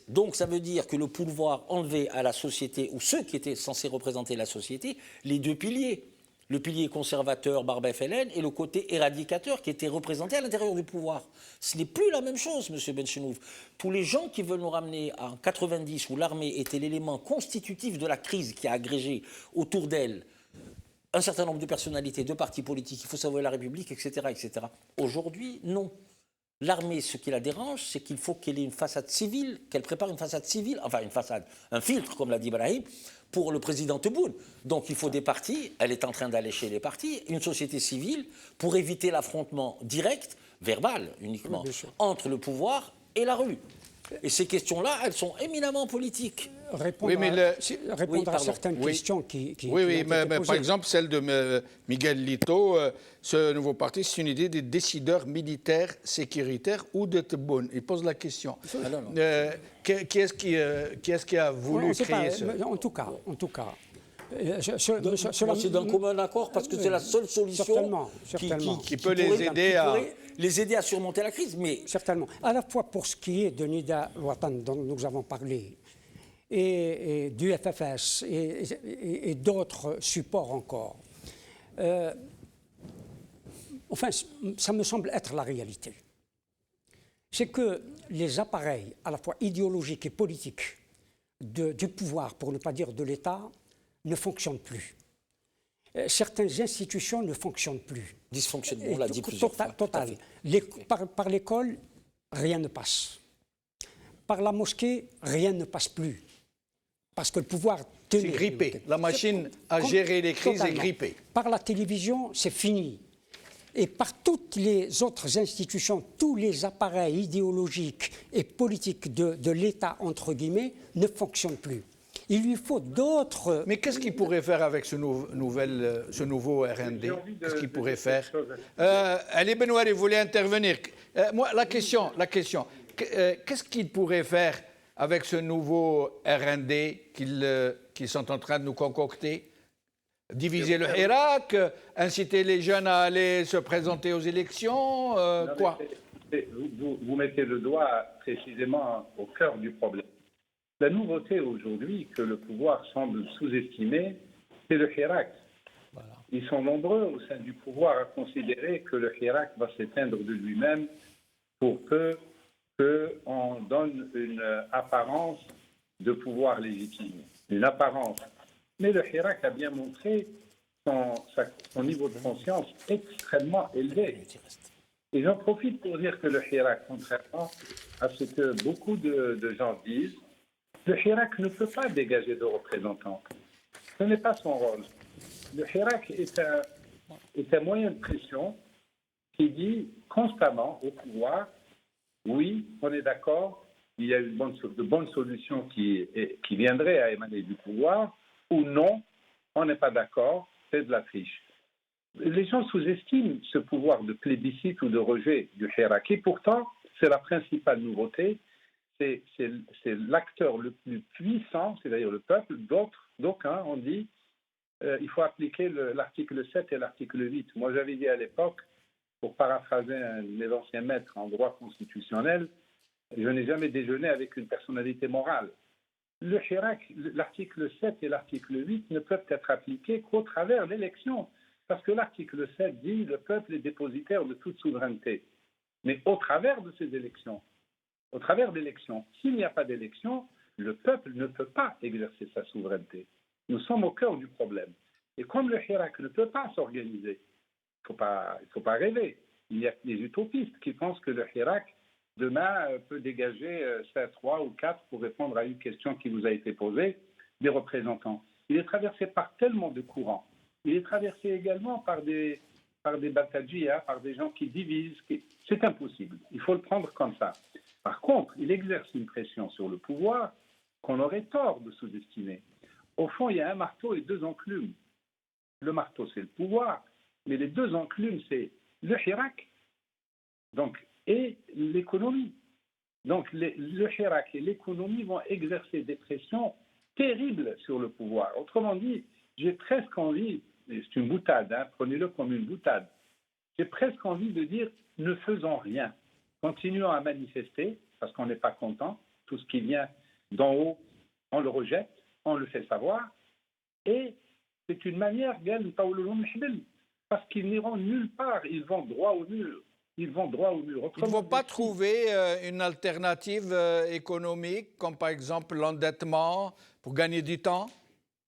Donc ça veut dire que le pouvoir enlevé à la société, ou ceux qui étaient censés représenter la société, les deux piliers, le pilier conservateur Barbes FLN et le côté éradicateur qui était représenté à l'intérieur du pouvoir. Ce n'est plus la même chose, M. Benchenouf. Tous les gens qui veulent nous ramener en 90, où l'armée était l'élément constitutif de la crise qui a agrégé autour d'elle un certain nombre de personnalités, de partis politiques, il faut savoir la République, etc. etc. Aujourd'hui, non. L'armée, ce qui la dérange, c'est qu'il faut qu'elle ait une façade civile, qu'elle prépare une façade civile, enfin une façade, un filtre, comme l'a dit Brahim, pour le président Tebboune. Donc il faut des partis, elle est en train d'allécher les partis, une société civile pour éviter l'affrontement direct, verbal uniquement, entre le pouvoir et la rue. Et ces questions-là, elles sont éminemment politiques. Répondre à certaines questions qui mais par exemple, celle de Miguel Lito, ce nouveau parti, c'est une idée des décideurs militaires, sécuritaires ou de Tebboune. Il pose la question. Qui est-ce qui a voulu créer ça? En tout cas. C'est d'un commun accord parce que c'est la seule solution qui peut les aider à surmonter la crise. Mais certainement. À la fois pour ce qui est de Nida Watan dont nous avons parlé, et du FFS et d'autres supports encore. Enfin, ça me semble être la réalité. C'est que les appareils, à la fois idéologiques et politiques, du pouvoir, pour ne pas dire de l'État, ne fonctionnent plus. Certaines institutions ne fonctionnent plus. Dysfonctionnement, on l'a dit plusieurs fois. Total. Par l'école, rien ne passe. Par la mosquée, rien ne passe plus. Parce que le pouvoir... C'est grippé. La machine à gérer les crises est grippée. Par la télévision, c'est fini. Et par toutes les autres institutions, tous les appareils idéologiques et politiques de l'État, entre guillemets, ne fonctionnent plus. Il lui faut d'autres... Mais qu'est-ce qu'il pourrait faire avec ce nouveau RND? Qu'est-ce qu'il pourrait faire? Ali Benouari voulait intervenir. Moi, la question. Qu'est-ce qu'il pourrait faire avec ce nouveau RND qu'ils sont en train de nous concocter? Diviser le Hirak, inciter les jeunes à aller se présenter aux élections, quoi? Vous mettez le doigt précisément au cœur du problème. La nouveauté aujourd'hui que le pouvoir semble sous-estimer, c'est le Hirak. Voilà. Ils sont nombreux au sein du pouvoir à considérer que le Hirak va s'éteindre de lui-même pour qu'on donne une apparence de pouvoir légitime, une apparence. Mais le Hirak a bien montré son niveau de conscience extrêmement élevé. Et j'en profite pour dire que le Hirak, contrairement à ce que beaucoup de gens disent, le Hirak ne peut pas dégager de représentants. Ce n'est pas son rôle. Le Hirak est un moyen de pression qui dit constamment au pouvoir, oui, on est d'accord, il y a de bonnes solutions qui viendraient à émaner du pouvoir, ou non, on n'est pas d'accord, c'est de la triche. Les gens sous-estiment ce pouvoir de plébiscite ou de rejet du Hirak. Et pourtant, c'est la principale nouveauté. C'est l'acteur le plus puissant, c'est d'ailleurs le peuple. D'aucuns ont dit il faut appliquer l'article 7 et l'article 8. Moi, j'avais dit à l'époque, pour paraphraser un de mes anciens maîtres en droit constitutionnel, Je n'ai jamais déjeuné avec une personnalité morale. Le Hirak, l'article 7 et l'article 8 ne peuvent être appliqués qu'au travers d'élections. Parce que l'article 7 dit le peuple est dépositaire de toute souveraineté. Mais au travers de ces élections. Au travers d'élections. S'il n'y a pas d'élections, le peuple ne peut pas exercer sa souveraineté. Nous sommes au cœur du problème. Et comme le Hirak ne peut pas s'organiser, il ne faut pas rêver. Il y a des utopistes qui pensent que le Hirak, demain, peut dégager 3 ou 4 pour répondre à une question qui vous a été posée, des représentants. Il est traversé par tellement de courants. Il est traversé également par des Baltadjia, par des gens qui divisent. C'est impossible. Il faut le prendre comme ça. Par contre, il exerce une pression sur le pouvoir qu'on aurait tort de sous-estimer. Au fond, il y a un marteau et 2 enclumes. Le marteau, c'est le pouvoir, mais les 2 enclumes, c'est le Hirak et l'économie. Donc, le Hirak et l'économie vont exercer des pressions terribles sur le pouvoir. Autrement dit, j'ai presque envie, c'est une boutade, prenez-le comme une boutade, j'ai presque envie de dire ne faisons rien. Continuons à manifester, parce qu'on n'est pas content. Tout ce qui vient d'en haut, on le rejette, on le fait savoir. Et c'est une manière, parce qu'ils n'iront nulle part, ils vont droit au mur. Ils vont droit au mur. Ils ne vont pas trouver une alternative économique, comme par exemple l'endettement, pour gagner du temps?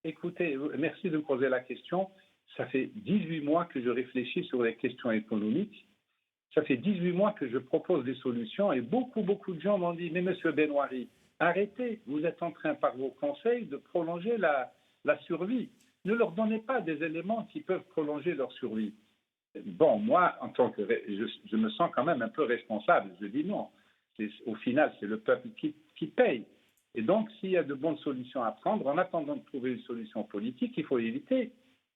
Écoutez, merci de me poser la question. Ça fait 18 mois que je réfléchis sur les questions économiques. Ça fait 18 mois que je propose des solutions et beaucoup de gens m'ont dit « Mais monsieur Benouari, arrêtez, vous êtes en train par vos conseils de prolonger la survie. Ne leur donnez pas des éléments qui peuvent prolonger leur survie. » Bon, moi, en tant que je me sens quand même un peu responsable. Je dis non. Au final, c'est le peuple qui paye. Et donc, s'il y a de bonnes solutions à prendre, en attendant de trouver une solution politique, il faut éviter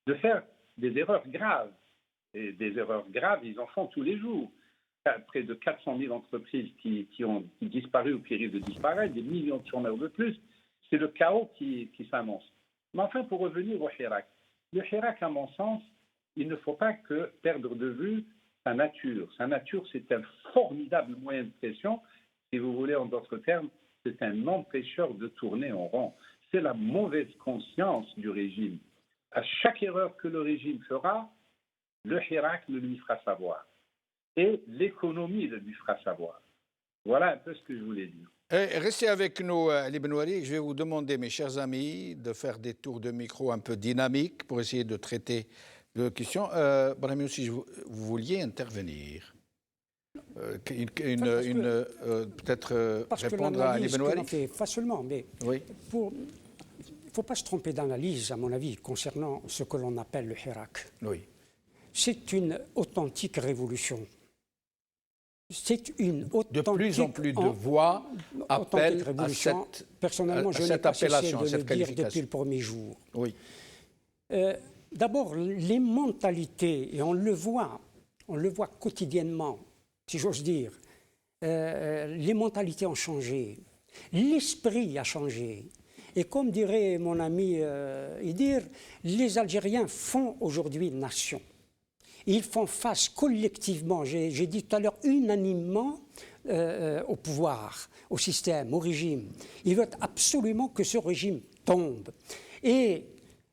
de faire des erreurs graves. Et des erreurs graves, ils en font tous les jours. Près de 400 000 entreprises qui ont disparu ou qui risquent de disparaître, des millions de chômeurs de plus. C'est le chaos qui s'annonce. Mais enfin, pour revenir au Hirak. Le Hirak, à mon sens, il ne faut pas perdre de vue sa nature. Sa nature, c'est un formidable moyen de pression. Si vous voulez, en d'autres termes, c'est un empêcheur de tourner en rond. C'est la mauvaise conscience du régime. À chaque erreur que le régime fera, le Hirak le lui fera savoir. Et l'économie le lui fera savoir. Voilà un peu ce que je voulais dire. Restez avec nous, Ali Benouari. Je vais vous demander, mes chers amis, de faire des tours de micro un peu dynamiques pour essayer de traiter de questions. Brahim, si vous vouliez intervenir. Peut-être répondre à Ali Benouari. On fait facilement, mais oui. Il ne faut pas se tromper d'analyse, à mon avis, concernant ce que l'on appelle le Hirak. Oui. C'est une authentique révolution. C'est une authentique... De plus en plus de voix appellent à cette personnellement, je n'ai pas cessé de le dire depuis le premier jour. Oui. D'abord, les mentalités, et on le voit quotidiennement, si j'ose dire, les mentalités ont changé, l'esprit a changé. Et comme dirait mon ami Idir, les Algériens font aujourd'hui nation. Ils font face collectivement, j'ai dit tout à l'heure, unanimement au pouvoir, au système, au régime. Ils veulent absolument que ce régime tombe. Et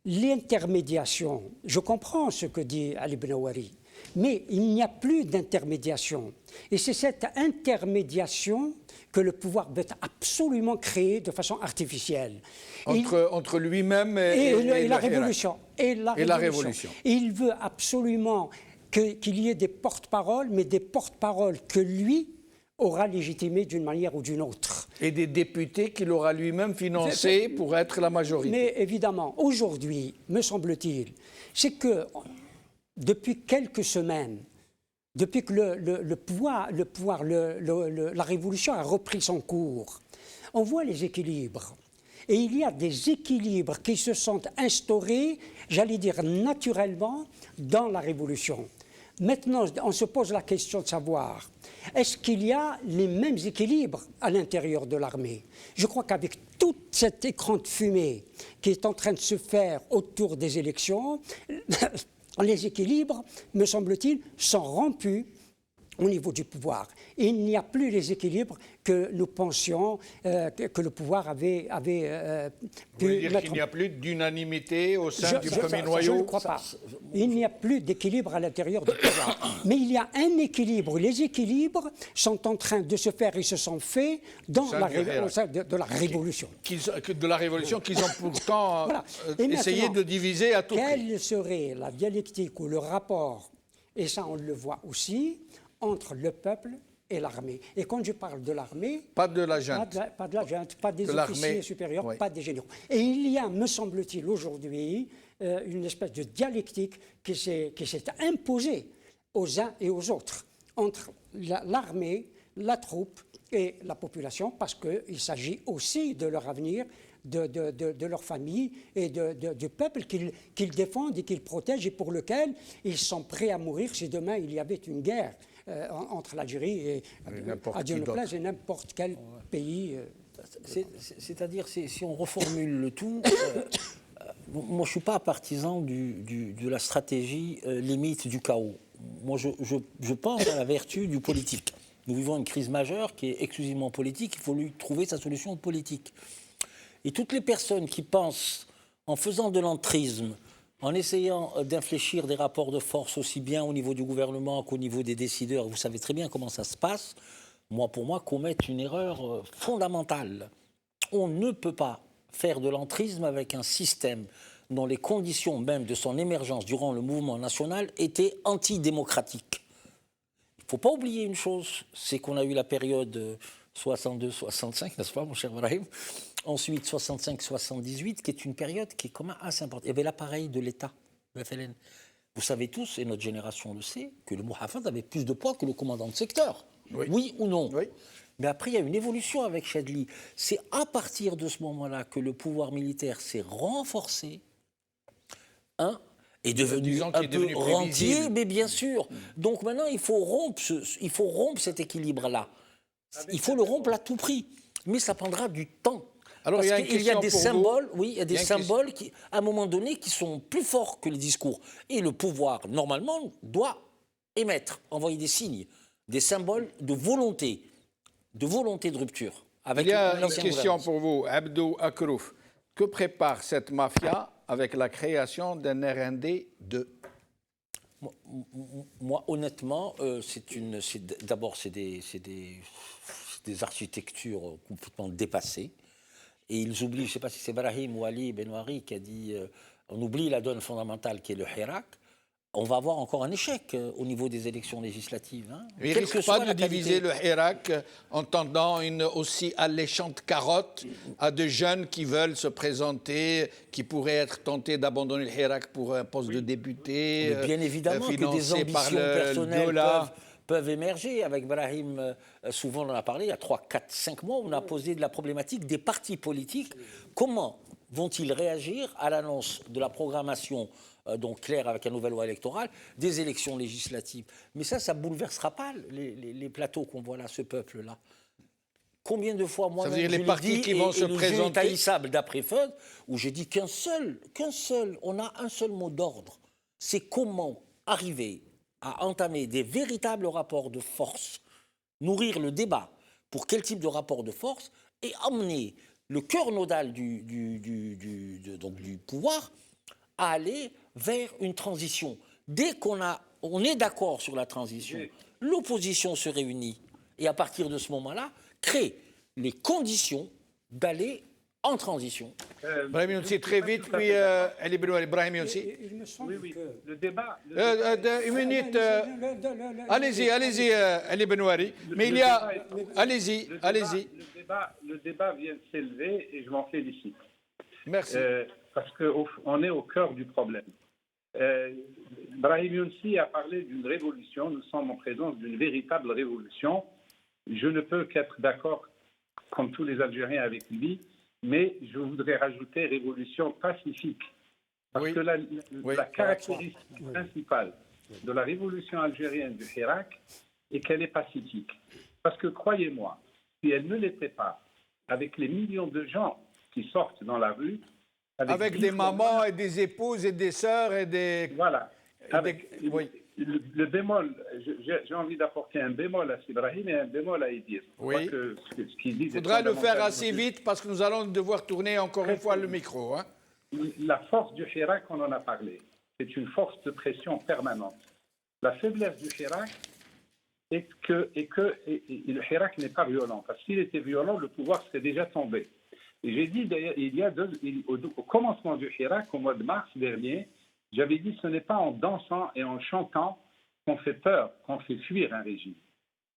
l'intermédiation, je comprends ce que dit Ali Benouari, mais il n'y a plus d'intermédiation. Et c'est cette intermédiation que le pouvoir veut absolument créer de façon artificielle. Entre lui-même et la révolution. Et la révolution. Il veut absolument qu'il y ait des porte-paroles, mais des porte-paroles que lui aura légitimés d'une manière ou d'une autre. Et des députés qu'il aura lui-même financés pour être la majorité. Mais évidemment, aujourd'hui, me semble-t-il, c'est que depuis quelques semaines, depuis que la révolution a repris son cours, on voit les équilibres. Et il y a des équilibres qui se sont instaurés, j'allais dire naturellement, dans la révolution. Maintenant, on se pose la question de savoir, est-ce qu'il y a les mêmes équilibres à l'intérieur de l'armée? Je crois qu'avec tout cet écran de fumée qui est en train de se faire autour des élections, les équilibres, me semble-t-il, sont rompus au niveau du pouvoir. Il n'y a plus les équilibres que nous pensions que le pouvoir avait Vous voulez pu dire mettre. qu'il n'y a plus d'unanimité au sein du premier noyau? Je ne crois pas. Il n'y a plus d'équilibre à l'intérieur du pouvoir. Mais il y a un équilibre. Les équilibres sont en train de se faire et se sont faits au sein de la Révolution. De la Révolution qu'ils ont pourtant Voilà. essayé maintenant, de diviser à tout prix. Quelle serait la dialectique ou le rapport, et ça on le voit aussi, entre le peuple et l'armée? Et quand je parle de l'armée, Pas de la junte. pas de la junte, pas des De l'armée, officiers supérieurs, oui. pas des généraux. Et il y a, me semble-t-il, aujourd'hui, une espèce de dialectique qui s'est imposée aux uns et aux autres, entre l'armée, la troupe et la population, parce qu'il s'agit aussi de leur avenir, de leur famille et du peuple qu'ils défendent et qu'ils protègent et pour lequel ils sont prêts à mourir si demain il y avait une guerre entre l'Algérie et, à Dieu ne plaise, et n'importe quel pays. C'est-à-dire, si on reformule le tout, moi je ne suis pas partisan de la stratégie limite du chaos. Moi je pense à la vertu du politique. Nous vivons une crise majeure qui est exclusivement politique, il faut lui trouver sa solution politique. Et toutes les personnes qui pensent, en faisant de l'entrisme, en essayant d'infléchir des rapports de force aussi bien au niveau du gouvernement qu'au niveau des décideurs, vous savez très bien comment ça se passe, pour moi, commettent une erreur fondamentale. On ne peut pas faire de l'entrisme avec un système dont les conditions même de son émergence durant le mouvement national étaient antidémocratiques. Il ne faut pas oublier une chose, c'est qu'on a eu la période 62-65, n'est-ce pas, mon cher Brahim ? Ensuite, 65-78, qui est une période qui est quand même assez importante. Il y avait l'appareil de l'État, le FLN. Vous savez tous, et notre génération le sait, que le Mouhafaz avait plus de poids que le commandant de secteur. Oui ou non? Oui. Mais après, il y a une évolution avec Chadli. C'est à partir de ce moment-là que le pouvoir militaire s'est renforcé, est devenu un peu rentier, mais bien sûr. Donc maintenant, il faut rompre cet équilibre-là. Il faut le rompre à tout prix. Mais ça prendra du temps. Alors, Parce il y a des symboles, il y a des symboles qui, à un moment donné, qui sont plus forts que les discours. Et le pouvoir, normalement, doit envoyer des signes, des symboles de volonté de rupture. Il y a une question pour vous, Abdou Akrouf. Que prépare cette mafia avec la création d'un RND 2? Moi, honnêtement, d'abord, c'est des architectures complètement dépassées. Et ils oublient, je ne sais pas si c'est Brahim ou Ali Benouari qui a dit on oublie la donne fondamentale qui est le Hirak. On va avoir encore un échec au niveau des élections législatives. Il ne risque pas de diviser le Hirak en tendant une aussi alléchante carotte à de jeunes qui veulent se présenter, qui pourraient être tentés d'abandonner le Hirak pour un poste de député. Mais bien évidemment que des ambitions personnelles peuvent émerger. Avec Brahim, souvent on en a parlé, il y a 3, 4, 5 mois, on a posé de la problématique des partis politiques. Comment vont-ils réagir à l'annonce de la programmation donc claire avec la nouvelle loi électorale, des élections législatives? Mais ça ne bouleversera pas les plateaux qu'on voit là, ce peuple-là. Combien de fois, moi, les partis qui vont se présenter, le jeu est haïssable d'après Feud, où j'ai dit on a un seul mot d'ordre, c'est comment arriver à entamer des véritables rapports de force, nourrir le débat pour quel type de rapport de force, et amener le cœur nodal du pouvoir à aller vers une transition. Dès qu'on est d'accord sur la transition, l'opposition se réunit et à partir de ce moment-là, crée les conditions d'aller en transition. Brahim Younsi, très vite, puis Ali Benouari. Brahim Younsi. Oui, le débat... Une minute. Allez-y, Ali Benouari. Mais il y a... Allez-y. Le débat vient de s'élever et je m'en félicite. Merci. Parce qu'on est au cœur du problème. Brahim Younsi a parlé d'une révolution. Nous sommes en présence d'une véritable révolution. Je ne peux qu'être d'accord, comme tous les Algériens, avec lui, mais je voudrais rajouter révolution pacifique. Parce que la caractéristique principale de la révolution algérienne du Hirak est qu'elle est pacifique. Parce que, croyez-moi, si elle ne l'était pas, avec les millions de gens qui sortent dans la rue, avec des mamans et des épouses et des sœurs et des... Voilà. le bémol, j'ai envie d'apporter un bémol à Sibrahim et un bémol à Idir. Je Oui. crois que ce qu'il dit Il est faudra le faire fondamental. assez vite parce que nous allons devoir tourner encore une fois le micro. Hein. La force du Hirak, on en a parlé. C'est une force de pression permanente. La faiblesse du Hirak est que le Hirak n'est pas violent. Parce qu'il était violent, le pouvoir serait déjà tombé. Et j'ai dit d'ailleurs, au commencement du Hirak, au mois de mars dernier, j'avais dit ce n'est pas en dansant et en chantant qu'on fait peur, qu'on fait fuir un régime.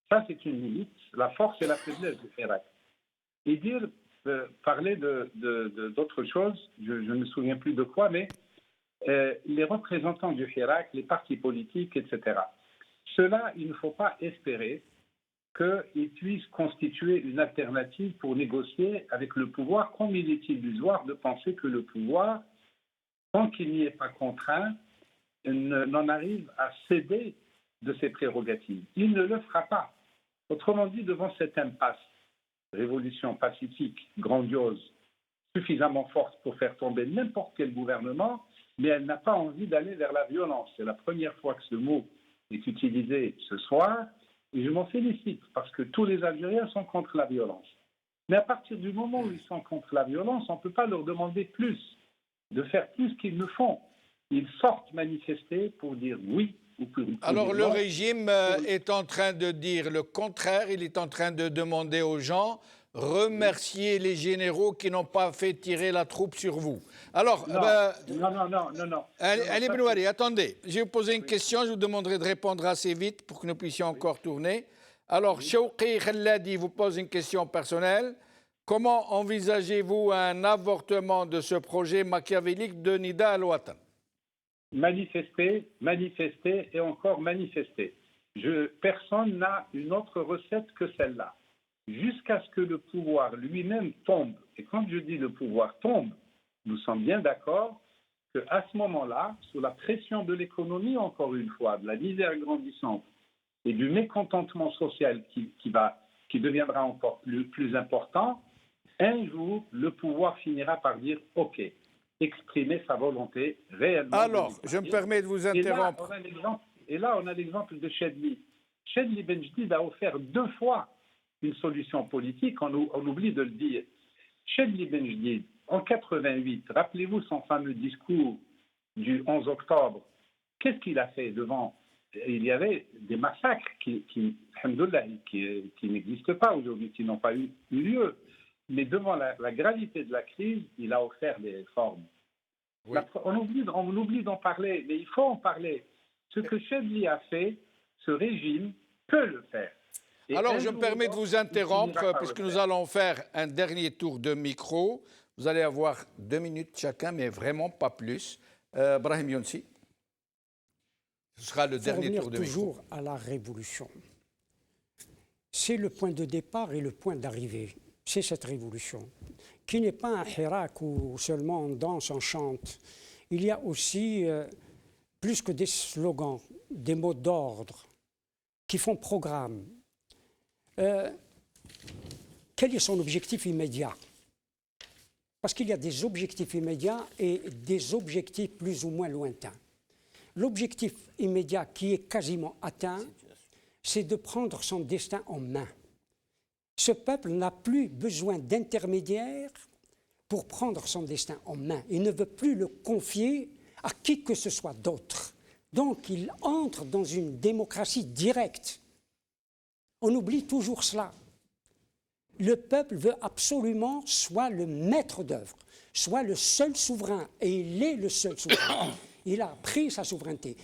Ça, c'est une limite, la force et la faiblesse du Hirak. Et dire, parler d'autre chose, je ne me souviens plus de quoi, mais les représentants du Hirak, les partis politiques, etc. Cela, il ne faut pas espérer qu'ils puissent constituer une alternative pour négocier avec le pouvoir, comme il est illusoire de penser que le pouvoir, tant qu'il n'y est pas contraint, n'en arrive à céder de ses prérogatives. Il ne le fera pas. Autrement dit, devant cette impasse, révolution pacifique, grandiose, suffisamment forte pour faire tomber n'importe quel gouvernement, mais elle n'a pas envie d'aller vers la violence. C'est la première fois que ce mot est utilisé ce soir, et je m'en félicite, parce que tous les Algériens sont contre la violence. Mais à partir du moment où ils sont contre la violence, on ne peut pas leur demander plus, de faire plus qu'ils ne font. Ils sortent manifester pour dire oui ou pour dire Alors le non. régime est en train de dire le contraire, il est en train de demander aux gens remercier les généraux qui n'ont pas fait tirer la troupe sur vous. Alors, Non. Ali Benouari, attendez, je vais vous poser une question, je vous demanderai de répondre assez vite pour que nous puissions encore tourner. Alors, Chouki Khalladi vous pose une question personnelle. Comment envisagez-vous un avortement de ce projet machiavélique de Nida Al-Watan? Manifester et encore manifester. Personne n'a une autre recette que celle-là. Jusqu'à ce que le pouvoir lui-même tombe. Et quand je dis le pouvoir tombe, nous sommes bien d'accord qu'à ce moment-là, sous la pression de l'économie, encore une fois, de la misère grandissante et du mécontentement social qui deviendra encore plus important, un jour, le pouvoir finira par dire « OK ». Exprimer sa volonté réellement. Alors, je me permets de vous interrompre. Et là, on a l'exemple de Chedli. Chedli Benjdid a offert 2 fois une solution politique, on oublie de le dire. Chedli Benjdid, en 88, rappelez-vous son fameux discours du 11 octobre. Qu'est-ce qu'il a fait devant? Il y avait des massacres qui n'existent pas aujourd'hui, qui n'ont pas eu lieu. Mais devant la gravité de la crise, il a offert des réformes. Oui. On oublie d'en parler, mais il faut en parler. Ce que Chedli a fait, ce régime peut le faire. Et alors, je me permets de vous interrompre, puisque nous allons faire un dernier tour de micro. Vous allez avoir 2 minutes chacun, mais vraiment pas plus. Brahim Younsi, ce sera le dernier tour de micro. Toujours à la révolution. C'est le point de départ et le point d'arrivée. C'est cette révolution, qui n'est pas un Hirak où seulement on danse, on chante. Il y a aussi, plus que des slogans, des mots d'ordre qui font programme. Quel est son objectif immédiat? Parce qu'il y a des objectifs immédiats et des objectifs plus ou moins lointains. L'objectif immédiat qui est quasiment atteint, c'est de prendre son destin en main. Ce peuple n'a plus besoin d'intermédiaires pour prendre son destin en main. Il ne veut plus le confier à qui que ce soit d'autre. Donc il entre dans une démocratie directe. On oublie toujours cela. Le peuple veut absolument soit le maître d'œuvre, soit le seul souverain, et il est le seul souverain. Il a pris sa souveraineté.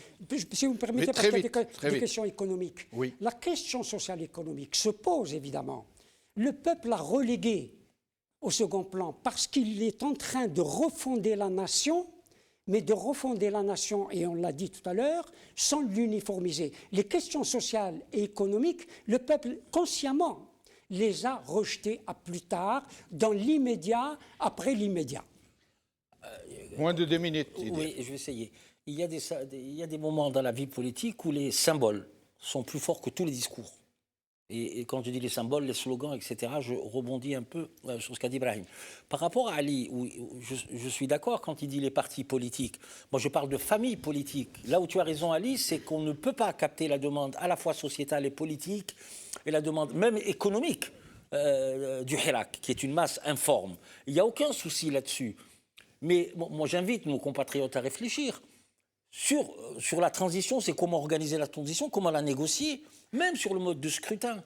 Si vous me permettez, parce qu'il y a des questions économiques. Oui. La question sociale économique se pose évidemment. Le peuple l'a relégué au second plan parce qu'il est en train de refonder la nation, mais de refonder la nation, et on l'a dit tout à l'heure, sans l'uniformiser. Les questions sociales et économiques, le peuple consciemment les a rejetées à plus tard, dans l'immédiat, après l'immédiat. Moins de 2 minutes. Oui, je vais essayer. Il y a des moments dans la vie politique où les symboles sont plus forts que tous les discours. Et quand je dis les symboles, les slogans, etc., je rebondis un peu sur ce qu'a dit Brahim. Par rapport à Ali, je suis d'accord quand il dit les partis politiques. Moi, je parle de famille politique. Là où tu as raison, Ali, c'est qu'on ne peut pas capter la demande à la fois sociétale et politique, et la demande même économique du Hirak, qui est une masse informe. Il n'y a aucun souci là-dessus. Mais moi, j'invite nos compatriotes à réfléchir. Sur la transition, c'est comment organiser la transition, comment la négocier, même sur le mode de scrutin.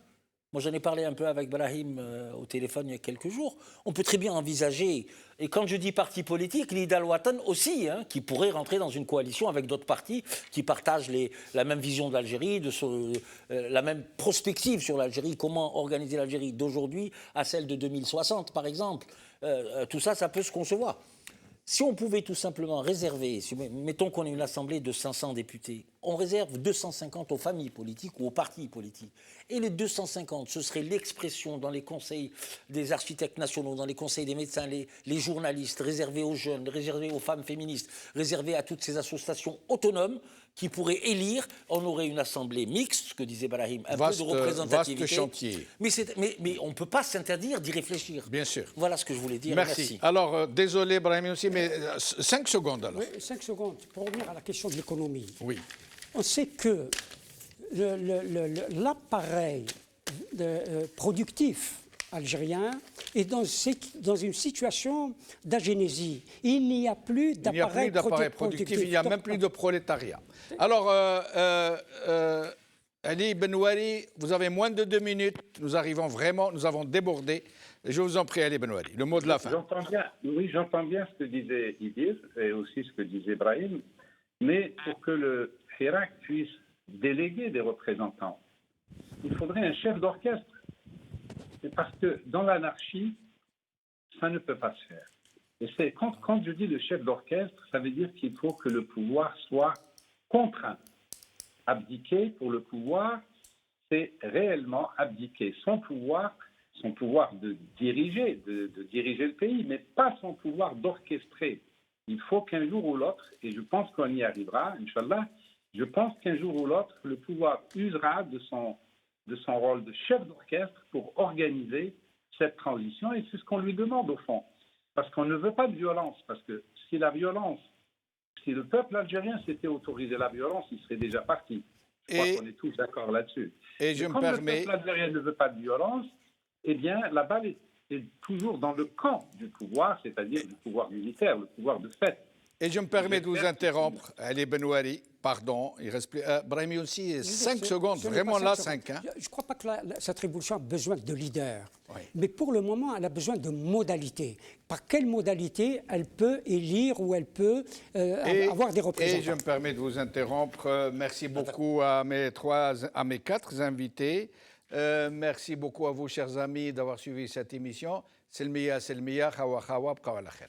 Moi, j'en ai parlé un peu avec Brahim au téléphone il y a quelques jours. On peut très bien envisager, et quand je dis parti politique, l'Ida al-Watan aussi, qui pourrait rentrer dans une coalition avec d'autres partis qui partagent la même vision de l'Algérie, la même prospective sur l'Algérie, comment organiser l'Algérie d'aujourd'hui à celle de 2060, par exemple. Tout ça, ça peut se concevoir. Si on pouvait tout simplement réserver, mettons qu'on ait une assemblée de 500 députés, on réserve 250 aux familles politiques ou aux partis politiques. Et les 250, ce serait l'expression dans les conseils des architectes nationaux, dans les conseils des médecins, les journalistes, réservés aux jeunes, réservés aux femmes féministes, réservés à toutes ces associations autonomes qui pourraient élire. On aurait une assemblée mixte, ce que disait Brahim, peu de représentativité. Vaste chantier. Mais on ne peut pas s'interdire d'y réfléchir. Bien sûr. Voilà ce que je voulais dire. Merci. Alors, désolé Brahim aussi, mais 5 secondes alors. Oui, 5 secondes. Pour revenir à la question de l'économie. Oui. On sait que l'appareil productif algérien est dans une situation d'agénésie. Il n'y a plus d'appareil productif. Il n'y a même plus de prolétariat. Alors, Ali Benouari, vous avez moins de 2 minutes. Nous avons débordé. Je vous en prie, Ali Benouari, le mot de la fin. J'entends bien ce que disait Idir et aussi ce que disait Brahim, mais pour que le Hirak puisse déléguer des représentants, il faudrait un chef d'orchestre. C'est parce que dans l'anarchie, ça ne peut pas se faire. Et quand je dis le chef d'orchestre, ça veut dire qu'il faut que le pouvoir soit contraint. Abdiquer pour le pouvoir, c'est réellement abdiquer son pouvoir de diriger le pays, mais pas son pouvoir d'orchestrer. Il faut qu'un jour ou l'autre, et je pense qu'on y arrivera, Inch'Allah, je pense qu'un jour ou l'autre, le pouvoir usera de son rôle de chef d'orchestre pour organiser cette transition, et c'est ce qu'on lui demande au fond. Parce qu'on ne veut pas de violence, parce que si le peuple algérien s'était autorisé la violence, il serait déjà parti. Je crois qu'on est tous d'accord là-dessus. Et comme le peuple algérien ne veut pas de violence, eh bien, la balle est toujours dans le camp du pouvoir, c'est-à-dire du pouvoir militaire, le pouvoir de fait. Et je me permets de vous interrompre, Ali Benouari, pardon, il reste plus... Brahimi aussi, 5 secondes, vraiment là, 5. Hein. Je ne crois pas que cette révolution a besoin de leader, oui. Mais pour le moment, elle a besoin de modalités. Par quelle modalité elle peut élire ou elle peut avoir des représentants? Et je me permets de vous interrompre. Merci beaucoup à mes 4 invités. Merci beaucoup à vous, chers amis, d'avoir suivi cette émission. Selmiya, Selmiya, Khawa Khawa, Bqaw ala khair.